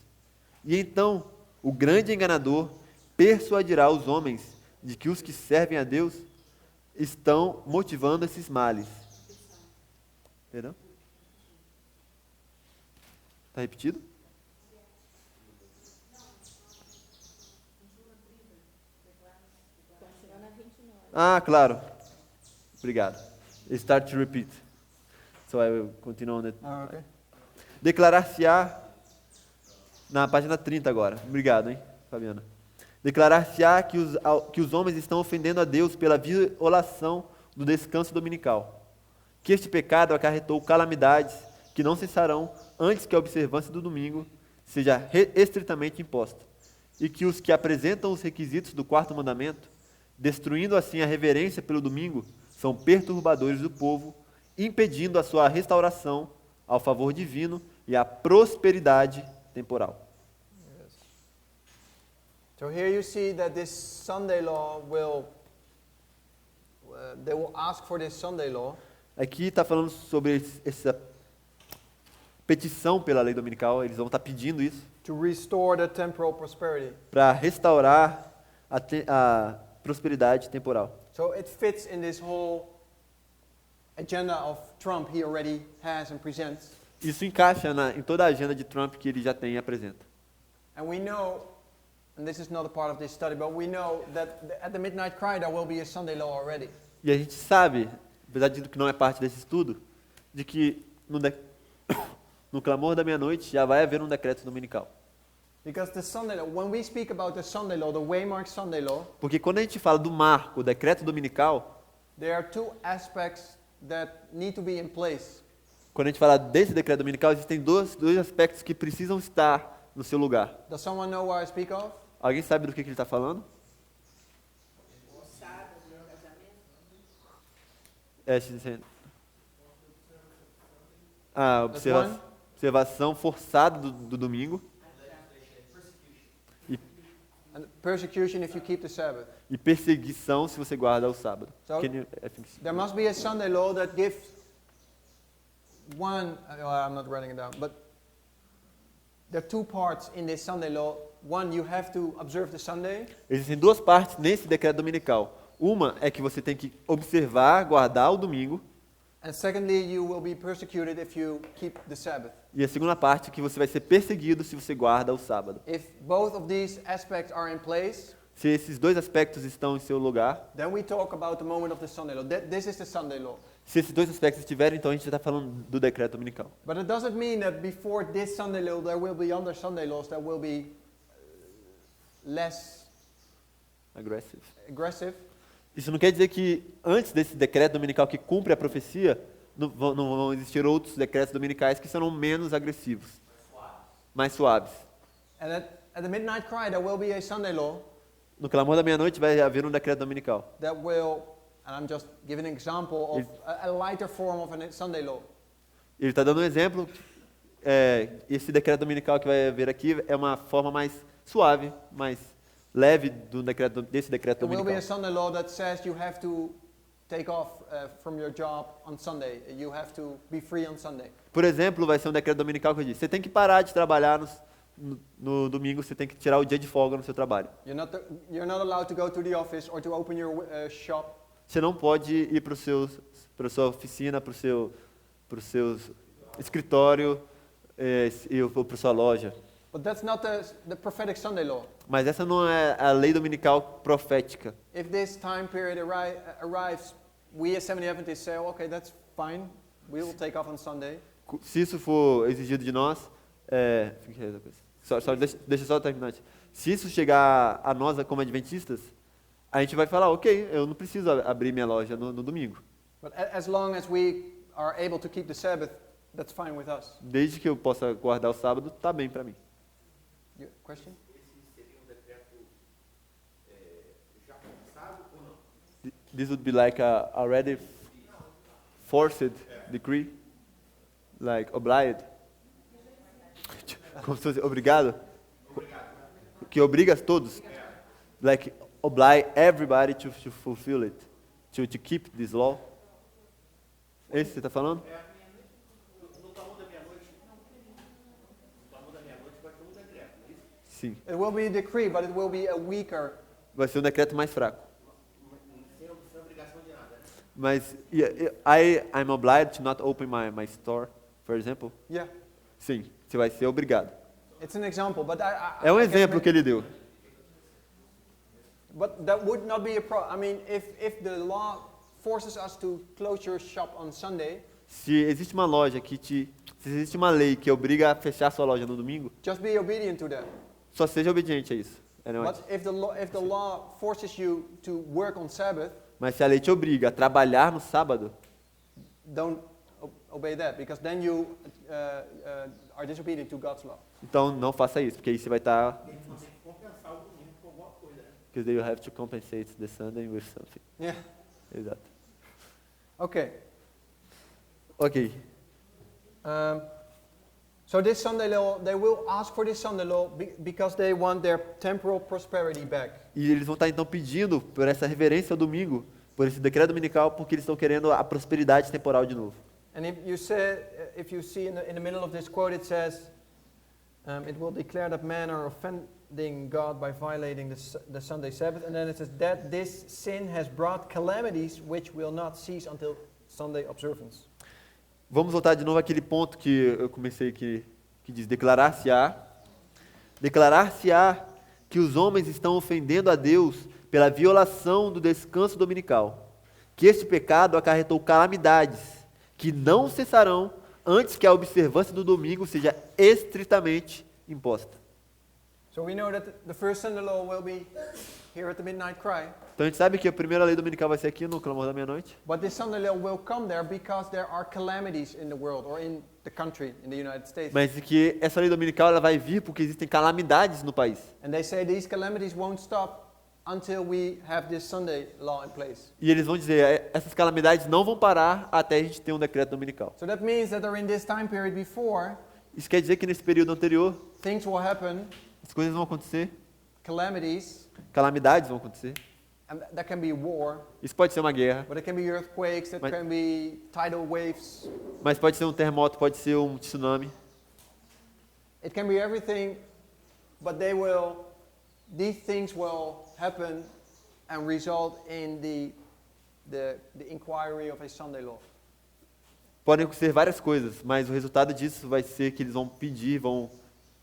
E então o grande enganador persuadirá os homens de que os que servem a Deus estão motivando esses males. Perdão? Está repetido? Ah, claro. Obrigado. Start to repeat. So I will continue on it. Okay. Declarar-se-á, na página 30 agora. Obrigado, hein, Fabiana. Declarar-se-á que os homens estão ofendendo a Deus pela violação do descanso dominical. Que este pecado acarretou calamidades que não cessarão antes que a observância do domingo seja estritamente imposta. E que os que apresentam os requisitos do quarto mandamento, destruindo assim a reverência pelo domingo, são perturbadores do povo, impedindo a sua restauração ao favor divino e à prosperidade temporal. Yes. So here you see that this Sunday law they will ask for this Sunday law. Aqui está falando sobre essa petição pela lei dominical, eles vão estar pedindo isso To restore the temporal prosperity. para restaurar a prosperidade temporal. So it fits in this whole agenda of Trump he already has and presents. Isso encaixa em toda a agenda de Trump que ele já tem e apresenta. And we know, and this is not a part of this study, but we know that at the midnight cry there will be a Sunday law already. E a gente sabe, apesar de que não é parte desse estudo, de que no clamor da meia-noite já vai haver um decreto dominical. Because the Sunday law, when we speak about the Sunday law, the Waymark Sunday law, Porque quando a gente fala do marco, o decreto dominical, there are two aspects that need to be in place. quando a gente fala desse decreto dominical, existem dois aspectos que precisam estar no seu lugar. Does someone know what I speak of? Alguém sabe do que ele está falando? A observação forçada do domingo. And persecution if you keep the Sabbath. E perseguição se você guarda o sábado. So, there must be a Sunday law that gives one, I'm not writing it down, but there are two parts in this Sunday law one, you have to observe the Sunday. Existem duas partes nesse decreto dominical. Uma é que você tem que observar, guardar o domingo. And secondly, you will be persecuted if you keep the Sabbath. E a segunda parte é que você vai ser perseguido se você guarda o sábado. If both of these aspects are in place, Se esses dois aspectos estão em seu lugar, then we talk about the moment of the Sunday law. This is the Sunday law. se esses dois aspectos estiverem, então a gente está falando do decreto dominical. But it doesn't mean that before this Sunday law there will be other Sunday laws that will be less Aggressive. aggressive. Isso não quer dizer que antes desse decreto dominical que cumpre a profecia, não vão existir outros decretos dominicais que serão menos agressivos, mais suaves. And at the midnight cry there will be a Sunday law No clamor da meia-noite vai haver um decreto dominical. that will, and I'm just giving an example of a lighter form of a Sunday law. Ele está dando um exemplo. Esse decreto dominical que vai haver aqui é uma forma mais suave, mais leve desse decreto There will be a dominical. Sunday law that says you have to take off from your job on Sunday. You have to be free on Sunday. Por exemplo, vai ser um decreto dominical que diz: você tem que parar de trabalhar no domingo, você tem que tirar o dia de folga no seu trabalho. You're not allowed to go to the office or to open your shop. Você não pode ir para a sua oficina, para o seu escritório ou para a sua loja. But that's not the prophetic Sunday law. Mas essa não é a lei dominical profética. If this time period arrives, we as Seventh-day Adventists say, okay, that's fine. We will take off on Sunday. Se isso for exigido de nós, deixa eu só terminar. Se isso chegar a nós como adventistas, a gente vai falar, ok, eu não preciso abrir minha loja no domingo. But as long as we are able to keep the Sabbath, that's fine with us. Desde que eu possa guardar o sábado, tá bem para mim. Question? This would be like a already forced decree, like obliged. Como se fosse obrigado? Que obriga todos. Like oblige everybody to fulfill it, to keep this law. É isso que você está falando? Sim. It will be a decree, but it will be a weaker. Vai ser um decreto mais fraco. Mas I'm obliged to not open my store, for example. Yeah, Sim, você vai ser obrigado. it's an example, but É um I guess exemplo que ele deu. But that would not be a problem. I mean, if the law forces us to close your shop on Sunday, Se existe uma lei que obriga a fechar sua loja no domingo, just be obedient to that. só seja obediente a isso. But if the law forces you to work on Sabbath, Mas se a lei te obriga a trabalhar no sábado, don't obey that, because then you are disobedient to God's law. então não faça isso, porque aí você vai estar... Because then you have to compensate the Sunday with something. Yeah. Exato. Okay. Ok. So this Sunday law, they will ask for this Sunday law because they want their temporal prosperity back. E eles vão estar então pedindo por essa reverência ao domingo, por esse decreto dominical, porque eles estão querendo a prosperidade temporal de novo. And if you see in the middle of this quote, it says, it will declare that men are offending God by violating the Sunday Sabbath. And then it says that this sin has brought calamities which will not cease until Sunday observance. Vamos voltar de novo àquele ponto que eu comecei que diz declarar-se-á que os homens estão ofendendo a Deus pela violação do descanso dominical, que este pecado acarretou calamidades que não cessarão antes que a observância do domingo seja estritamente imposta. So we know that the first Sunday law will be here at the midnight cry. Então a gente sabe que a primeira lei dominical vai ser aqui no clamor da meia-noite. But this Sunday law will come there because there are calamities in the world or in the country, in the United States. Mas que essa lei dominical ela vai vir porque existem calamidades no país. And they say these calamities won't stop until we have this Sunday law in place. E eles vão dizer, essas calamidades não vão parar até a gente ter um decreto dominical. So that means that in this time period before, Isso quer dizer que nesse período anterior, things will happen, as coisas vão acontecer, calamities, calamidades vão acontecer. and that can be war, Isso pode ser uma guerra, but it can be earthquakes, it Mas- can be tidal waves, mas pode ser um terremoto, pode ser um tsunami, it can be everything but these things will happen and result in the inquiry of a Sunday law. Podem ser várias coisas, mas o resultado disso vai ser que eles vão pedir, vão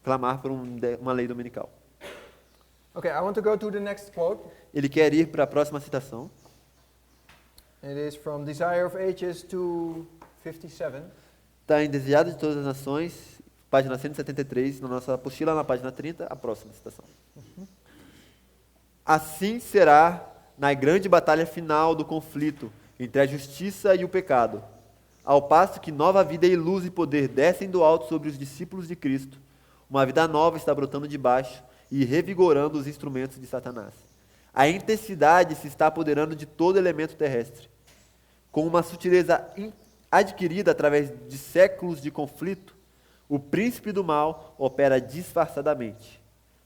clamar por uma lei dominical. Okay, I want to go to the next quote. Ele quer ir para a próxima citação. It is from Desire of Ages 257. Está em Desejado de Todas as Nações, página 173, na nossa apostila, na página 30, a próxima citação. Assim será na grande batalha final do conflito entre a justiça e o pecado, ao passo que nova vida e luz e poder descem do alto sobre os discípulos de Cristo, uma vida nova está brotando de baixo e revigorando os instrumentos de Satanás. A intensidade se está apoderando de todo elemento terrestre. Com uma sutileza adquirida através de séculos de conflito, o príncipe do mal opera disfarçadamente.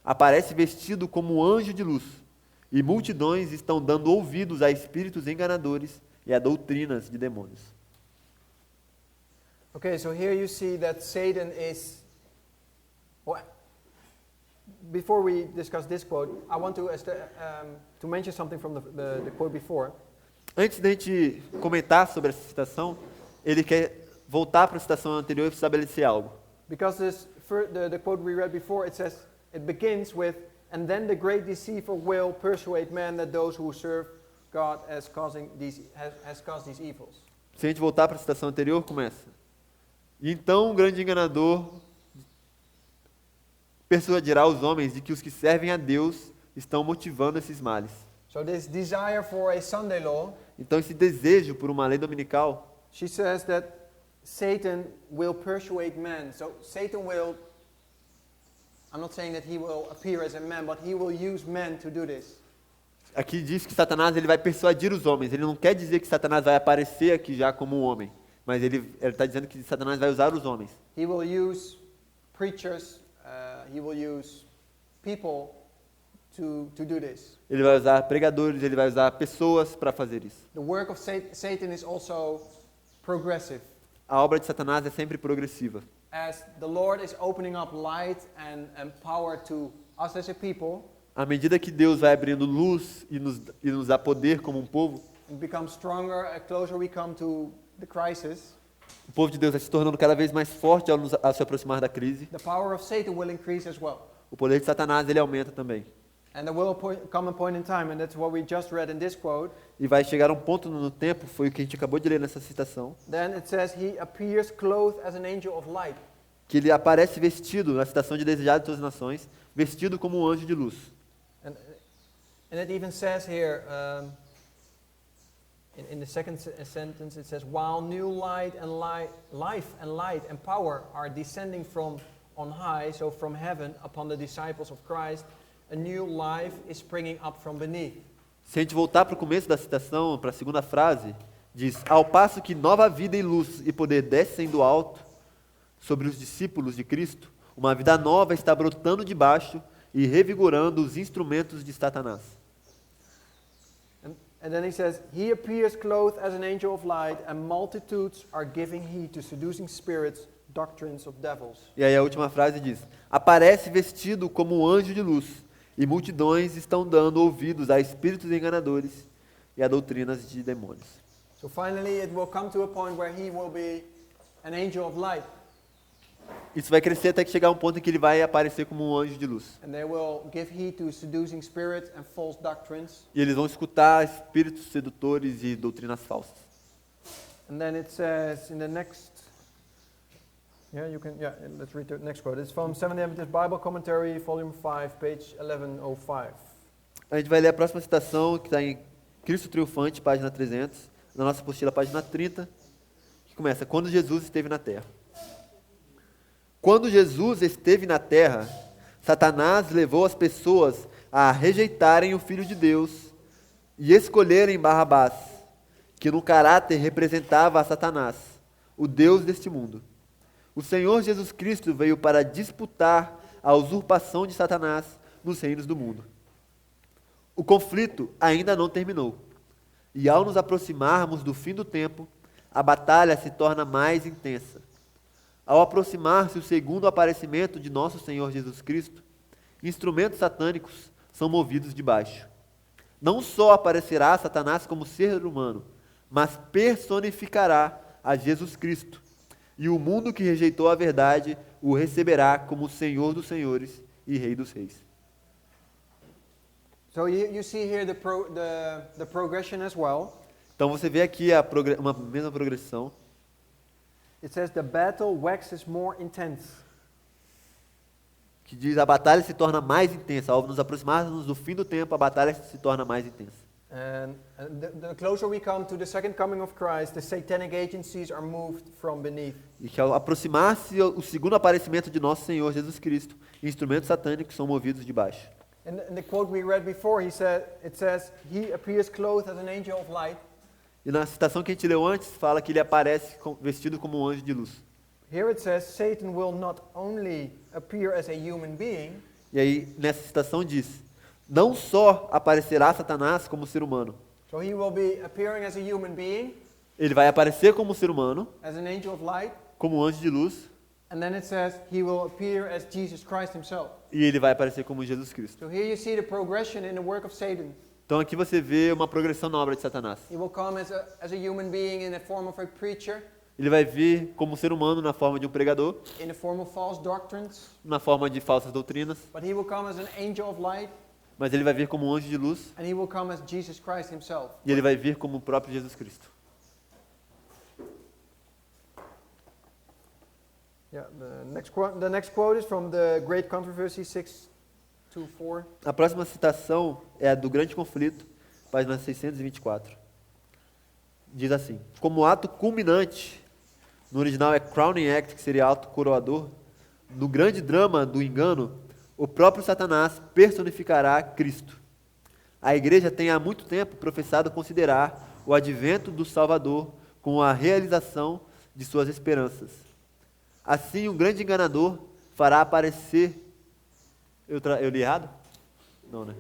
Aparece vestido como anjo de luz, e multidões estão dando ouvidos a espíritos enganadores e a doutrinas de demônios. Okay, so here you see that Satan is... Well, before we discuss this quote, I want to mention something from the quote before. Antes da gente comentar sobre essa citação, ele quer voltar para a citação anterior e estabelecer algo. Because the quote we read before, it begins with, and then the great deceiver will persuade men that those who serve God has caused these evils. Se a gente voltar para a citação anterior, começa. E então o grande enganador persuadirá os homens de que os que servem a Deus estão motivando esses males. So this desire for a Sunday law, então esse desejo por uma lei dominical, she says that Satan will persuade men. So Satan will, I'm not saying that he will appear as a man, but he will use men to do this. Aqui diz que Satanás ele vai persuadir os homens. Ele não quer dizer que Satanás vai aparecer aqui já como um homem, mas ele está dizendo que Satanás vai usar os homens. He will use preachers, he will use people to do this. Ele vai usar pregadores, ele vai usar pessoas para fazer isso. The work of Satan is also progressive. A obra de Satanás é sempre progressiva. As the Lord is opening up light and power to us as a people, à medida que Deus vai abrindo luz e nos dá poder como um povo, and become stronger, the closer we come to the crisis, o povo de Deus vai se tornando cada vez mais forte ao se aproximar da crise. The power of Satan will increase as well. O poder de Satanás ele aumenta também. And there will come a point in time, and that's what we just read in this quote. E vai chegar um ponto no tempo, foi o que a gente acabou de ler nessa citação. Then it says he appears clothed as an angel of light. Que ele aparece vestido, na citação de Desejado de Todas as Nações, vestido como um anjo de luz. And it even says here, in the second sentence, it says, while new life and light and power are descending from on high, so from heaven, upon the disciples of Christ, a new life is springing up from beneath. Se a gente voltar para o começo da citação, para a segunda frase, diz, ao passo que nova vida e luz e poder descem do alto sobre os discípulos de Cristo, uma vida nova está brotando de baixo e revigorando os instrumentos de Satanás. And then he says, he appears clothed as an angel of light, and multitudes are giving heed to seducing spirits, doctrines of devils. E aí a última frase diz, aparece vestido como um anjo de luz, e multidões estão dando ouvidos a espíritos enganadores e a doutrinas de demônios. So finally it will come to a point where he will be an angel of light. Isso vai crescer até que chegar um ponto em que ele vai aparecer como um anjo de luz. And they will give heed to seducing spirits and false doctrines. E eles vão escutar espíritos sedutores e doutrinas falsas. And then it says in the next, let's read the next quote. It's from Seventh Adventist Bible Commentary, volume 5, page 1105. A gente vai ler a próxima citação, que está em Cristo Triunfante, página 300, na nossa apostila, página 30, que começa, quando Jesus esteve na terra. Quando Jesus esteve na terra, Satanás levou as pessoas a rejeitarem o Filho de Deus e escolherem Barrabás, que no caráter representava a Satanás, o Deus deste mundo. O Senhor Jesus Cristo veio para disputar a usurpação de Satanás nos reinos do mundo. O conflito ainda não terminou, e ao nos aproximarmos do fim do tempo, a batalha se torna mais intensa. Ao aproximar-se o segundo aparecimento de nosso Senhor Jesus Cristo, instrumentos satânicos são movidos de baixo. Não só aparecerá Satanás como ser humano, mas personificará a Jesus Cristo. E o mundo que rejeitou a verdade o receberá como Senhor dos senhores e Rei dos reis. So you see here the progression as well. Então você vê aqui uma mesma progressão. It says the battle waxes more intense. Que diz a batalha se torna mais intensa. Ao nos aproximarmos do fim do tempo, a batalha se torna mais intensa. And the closer we come to the second coming of Christ, the satanic agencies are moved from beneath. E que ao aproximar-se o segundo aparecimento de nosso Senhor Jesus Cristo, instrumentos satânicos são movidos de baixo. In the quote we read before, it says, he appears clothed as an angel of light. E na citação que a gente leu antes, fala que ele aparece vestido como um anjo de luz. Here it says, Satan will not only appear as a human being, E aí, nessa citação diz, não só aparecerá Satanás como ser humano, so he will be appearing as a human being, ele vai aparecer como ser humano, as an angel of light, como um anjo de luz, and then it says he will appear as Jesus Christ himself. e ele vai aparecer como Jesus Cristo. So here you see the progression in the work of Satan. Então aqui você vê uma progressão na obra de Satanás. He will come as a human being in the form of a preacher, Ele vai vir como ser humano na forma de um pregador, in the form of false doctrines, na forma de falsas doutrinas, but he will come as an angel of light, mas ele vai vir como um anjo de luz, and he will come as Jesus Christ himself. e ele vai vir como o próprio Jesus Cristo. Yeah, the next quote is from the Great Controversy 6-4. A próxima citação é a do Grande Conflito, página 624. Diz assim: como ato culminante, no original é crowning act, que seria ato coroador, no grande drama do engano, o próprio Satanás personificará Cristo. A igreja tem há muito tempo professado considerar o advento do Salvador como a realização de suas esperanças. Assim, um grande enganador fará aparecer... Eu li errado? Não, né?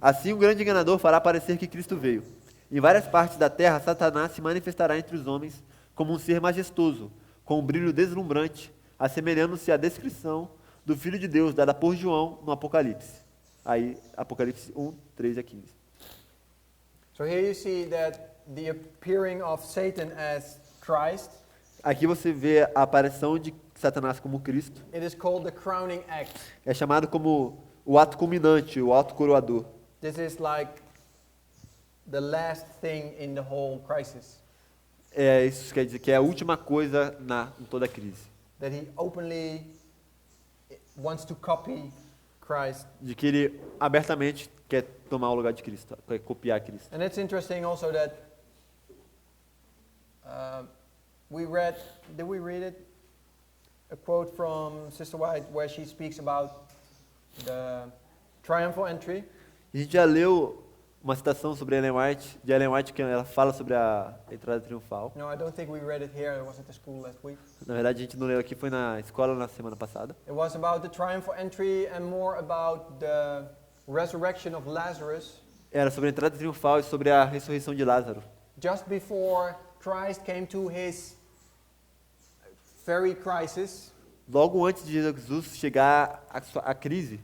Assim, um grande enganador fará aparecer que Cristo veio. Em várias partes da terra, Satanás se manifestará entre os homens como um ser majestoso, com um brilho deslumbrante, assemelhando-se à descrição do Filho de Deus dada por João no Apocalipse. Aí, Apocalipse 1, 13 a 15. So here you see that the appearing of Satan as Christ, Aqui você vê a aparição de Satanás como Cristo. it is called the crowning act. É chamado como o ato culminante, o ato coroador. This is like the last thing in the whole crisis, Isso quer dizer que é a última coisa em toda a crise. that he openly wants to copy Christ. De que ele abertamente quer tomar o lugar de Cristo, quer copiar Cristo. And it's interesting also that did we read it? A quote from Sister White where she speaks about the triumphal entry. A gente já leu uma citação sobre de Ellen White, que ela fala sobre a entrada triunfal. No, I don't think we read it here. It was at the school last week. Na verdade, a gente não leu aqui, foi na escola na semana passada. It was about the triumphal entry and more about the resurrection of Lazarus Era sobre a entrada triunfal e sobre a ressurreição de Lázaro. just before Christ came to his very crisis. Logo antes de Jesus chegar à crise,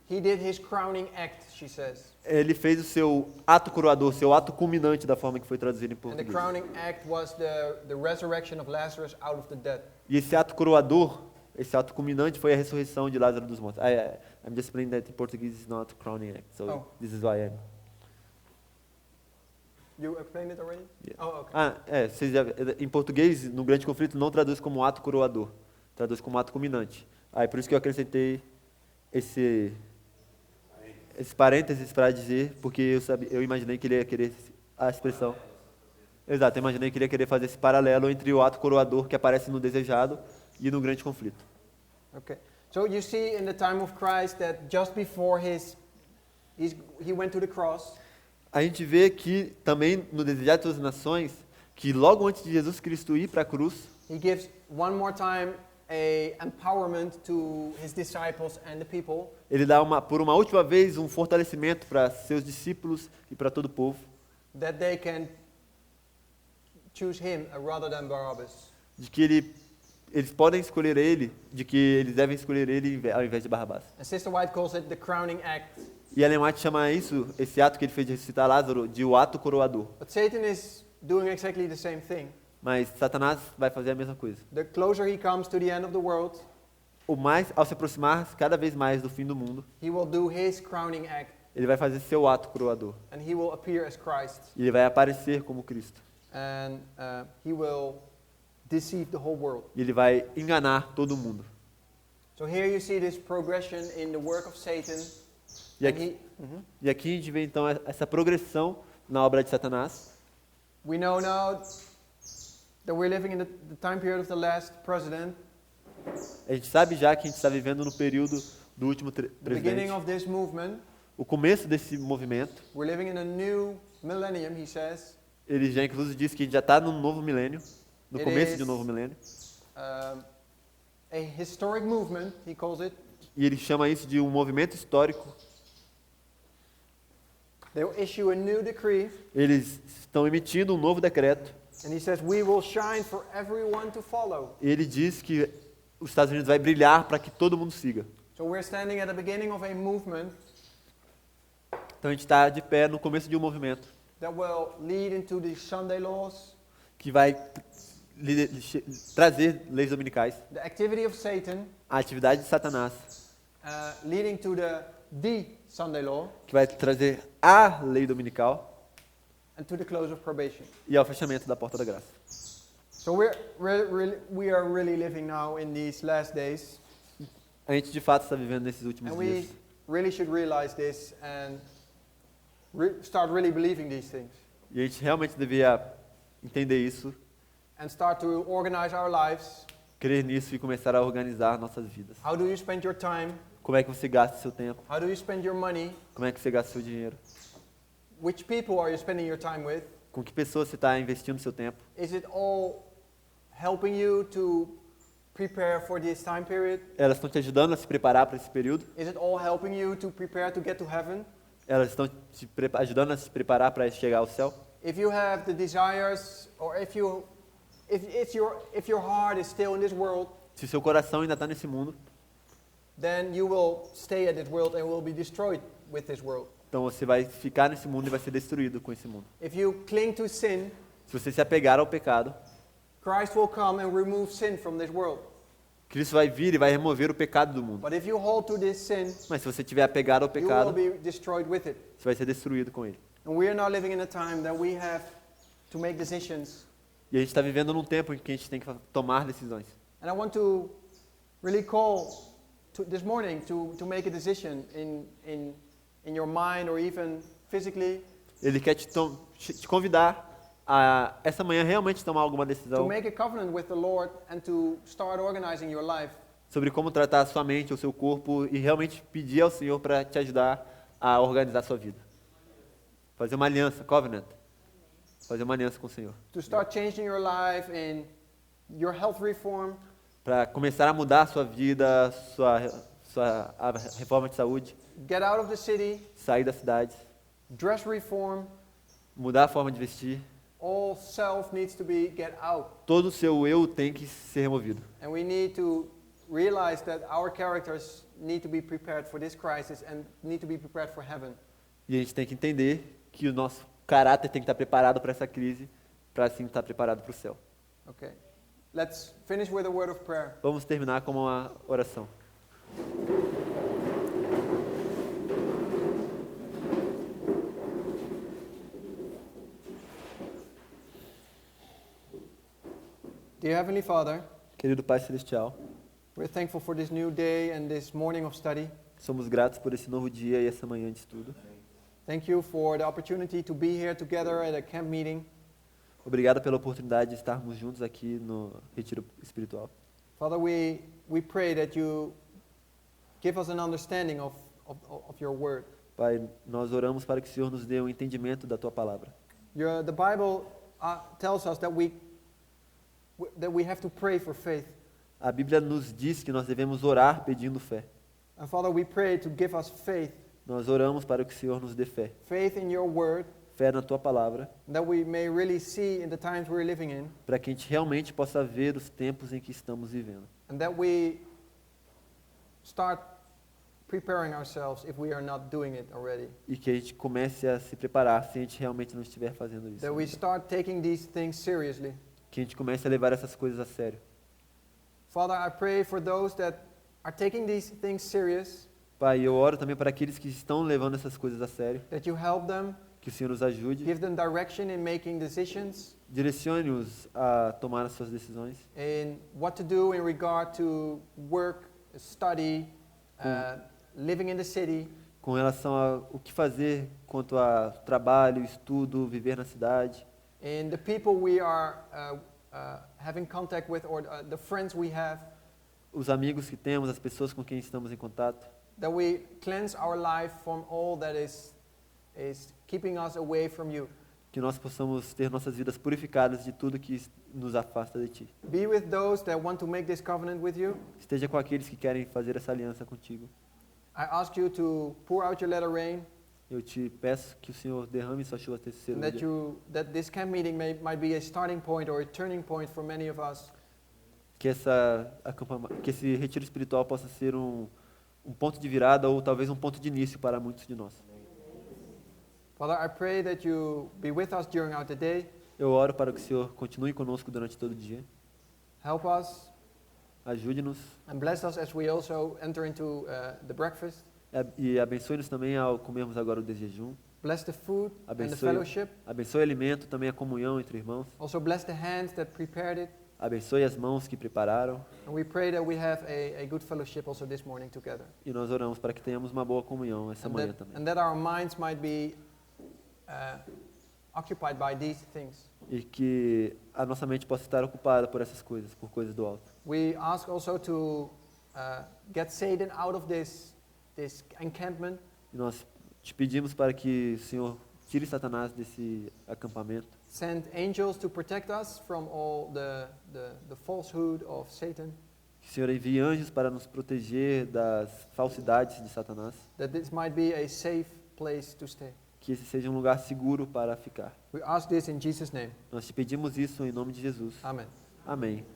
He did his crowning act, she says. ele fez o seu ato coroador, seu ato culminante, da forma que foi traduzido em And the português. crowning act was the resurrection of Lazarus out of the dead. E esse ato coroador, esse ato culminante, foi a ressurreição de Lázaro dos mortos. I'm just explaining that in Portuguese is not crowning act, so Oh. this is why I'm... You explained it already? Yeah. Oh, okay. Em português, no Grande Conflito, não traduz como ato coroador, traduz como ato culminante. Por isso que eu acrescentei esse parênteses para dizer, porque eu imaginei que ele ia querer a expressão. Exato, eu imaginei que ele ia querer fazer esse paralelo entre o ato coroador que aparece no desejado e no Grande Conflito. Okay. So you see in the time of Christ that just before he went to the cross, A gente vê que também no Desejado de Todas as Nações, que logo antes de Jesus Cristo ir para a cruz, he gives one more time a empowerment to his disciples and the people ele dá por uma última vez um fortalecimento para seus discípulos e para todo o povo, that they can choose him rather than Barabbas. de que ele eles podem escolher ele, de que eles devem escolher ele ao invés de Barrabás. And Sister White calls it the crowning act. E Ellen White chama esse ato que ele fez de ressuscitar Lázaro, de o ato coroador. But Satan is doing exactly the same thing. Mas Satanás vai fazer a mesma coisa. The closer he comes to the end of the world, Ao se aproximar cada vez mais do fim do mundo, he will do his crowning act, ele vai fazer seu ato coroador. and he will appear as Christ, E ele vai aparecer como Cristo. and he will deceive the whole world. E ele vai enganar todo mundo. So here you see this progression in the work of Satan. E And aqui, e aqui a gente vê então essa progressão na obra de Satanás. we know now that we're living in the time period of the last president, A gente sabe já que a gente está vivendo no período do último the presidente. beginning of this movement. O começo desse movimento, We're living in a new millennium, he says. ele já inclusive diz que a gente já está no novo milênio, no It começo is- de um novo milênio. A historic movement, he calls it. E ele chama isso de um movimento histórico. They will issue a new decree, Eles estão emitindo um novo decreto. and he says, we will shine for everyone to follow. E ele diz que os Estados Unidos vai brilhar para que todo mundo siga. So we're standing at the beginning of a movement Então a gente está de pé no começo de um movimento that will lead into the Sunday laws, que vai trazer leis dominicais, the activity of Satan, a atividade de Satanás, leading to the Sunday law, que vai trazer a lei dominical and to the close of probation. e ao fechamento da porta da graça. So we are really living now in these last days, A gente de fato está vivendo nesses últimos and dias. we really should realize this and start really believing these things, E a gente realmente devia entender isso, and start to organize our lives. crer nisso e começar a organizar nossas vidas. How do you spend your time? Como é que você gasta seu tempo? How do you spend your money? Como é que você gasta seu dinheiro? Which people are you spending your time with? Com que pessoas você está investindo seu tempo? Is it all helping you to prepare for this time period? Elas estão te ajudando a se preparar para esse período? Is it all helping you to prepare to get to heaven? Elas estão te ajudando a se preparar para chegar ao céu? If you have the desires, or if your heart is still in this world, Se seu coração ainda está nesse mundo, then you will stay at this world and will be destroyed with this world. então você vai ficar nesse mundo e vai ser destruído com esse mundo. If you cling to sin, Se você se apegar ao pecado, Christ will come and remove sin from this world. Cristo vai vir e vai remover o pecado do mundo. But if you hold to this sin, Mas se você tiver apegado ao you will pecado, be destroyed with it. você vai ser destruído com ele. And we are now living in a time that we have to make decisions. E a gente está vivendo num tempo em que a gente tem que tomar decisões. And I want to really call this morning to make a decision in your mind or even physically, Ele quer te convidar a essa manhã realmente tomar alguma to decisão make a covenant with the Lord and to start organizing your life. sobre como tratar a sua mente, o seu corpo e realmente pedir ao Senhor para te ajudar a organizar a sua vida. Fazer uma aliança, covenant. Fazer uma aliança com o Senhor. To start changing your life in your health reform, Para começar a mudar a sua vida, a reforma de saúde, get out of the city, sair da cidade, dress reform, mudar a forma de vestir. all self needs to be get out. Todo o seu eu tem que ser removido. And we need to realize that our characters need to be prepared for this crisis and need to be prepared for heaven. E a gente tem que entender que o nosso caráter tem que estar preparado para essa crise, para assim estar preparado para o céu. Okay. Let's finish with a word of prayer. Vamos terminar com uma oração. Dear Heavenly Father, Querido Pai Celestial, we're thankful for this new day and this morning of study. somos gratos por esse novo dia e essa manhã de estudo. Thank you for the opportunity to be here together at a camp meeting. Obrigado pela oportunidade de estarmos juntos aqui no Retiro Espiritual. Father, we pray that you give us an understanding of your word. Pai, nós oramos para que o Senhor nos dê um entendimento da Tua Palavra. The Bible tells us that we have to pray for faith. A Bíblia nos diz que nós devemos orar pedindo fé. And Father, we pray to give us faith. Nós oramos para que o Senhor nos dê fé. Faith in your word, fé na tua palavra, that we may really see in the times we're living in, para que a gente realmente possa ver os tempos em que estamos vivendo. and that we start preparing ourselves if we are not doing it already. E que a gente comece a se preparar se a gente realmente não estiver fazendo isso. That we ainda. start taking these things seriously. Que a gente comece a levar essas coisas a sério. Father, I pray for those that are taking these things serious, Pai, eu oro também para aqueles que estão levando essas coisas a sério, that you help them, que o Senhor nos ajude, give them direction in making decisions, direcione-os a tomar as suas decisões, in what to do in regard to work, study, living in the city, com relação ao que fazer quanto a trabalho, estudo, viver na cidade, in the people we are having contact with, or the friends we have, os amigos que temos, as pessoas com quem estamos em contato, that we cleanse our life from all that is keeping us away from you. que nós possamos ter nossas vidas purificadas de tudo que nos afasta de Ti. Be with those that want to make this covenant with you. Esteja com aqueles que querem fazer essa aliança contigo. I ask you to pour out your latter rain, Eu te peço que o Senhor derrame sua chuva terceiro and dia, that this camp meeting might be a starting point or a turning point for many of us. que esse retiro espiritual possa ser um ponto de virada ou talvez um ponto de início para muitos de nós. Father, I pray that you be with us during the day. Eu oro para que o Senhor continue conosco durante todo o dia. Help us Ajude-nos and bless us as we also enter into the breakfast. e abençoe-nos também ao comermos agora o jejum. Bless the food and the Abençoe, fellowship. abençoe o alimento, também a comunhão entre irmãos. Also bless the hands that prepared it. Abençoe as mãos que prepararam. And we pray that we have a good fellowship also this morning together. E nós oramos para que tenhamos uma boa comunhão essa manhã também. And that our minds might be occupied by these things. E que a nossa mente possa estar ocupada por essas coisas, por coisas do alto. We ask also to get Satan out of this encampment. E nós te pedimos para que o Senhor tire Satanás desse acampamento. Send angels to protect us from all the falsehood of Satan. Que o Senhor envie anjos para nos proteger das falsidades de Satanás. That this might be a safe place to stay. Que esse seja um lugar seguro para ficar. We ask this in Jesus' name. Nós te pedimos isso em nome de Jesus. Amen. Amém.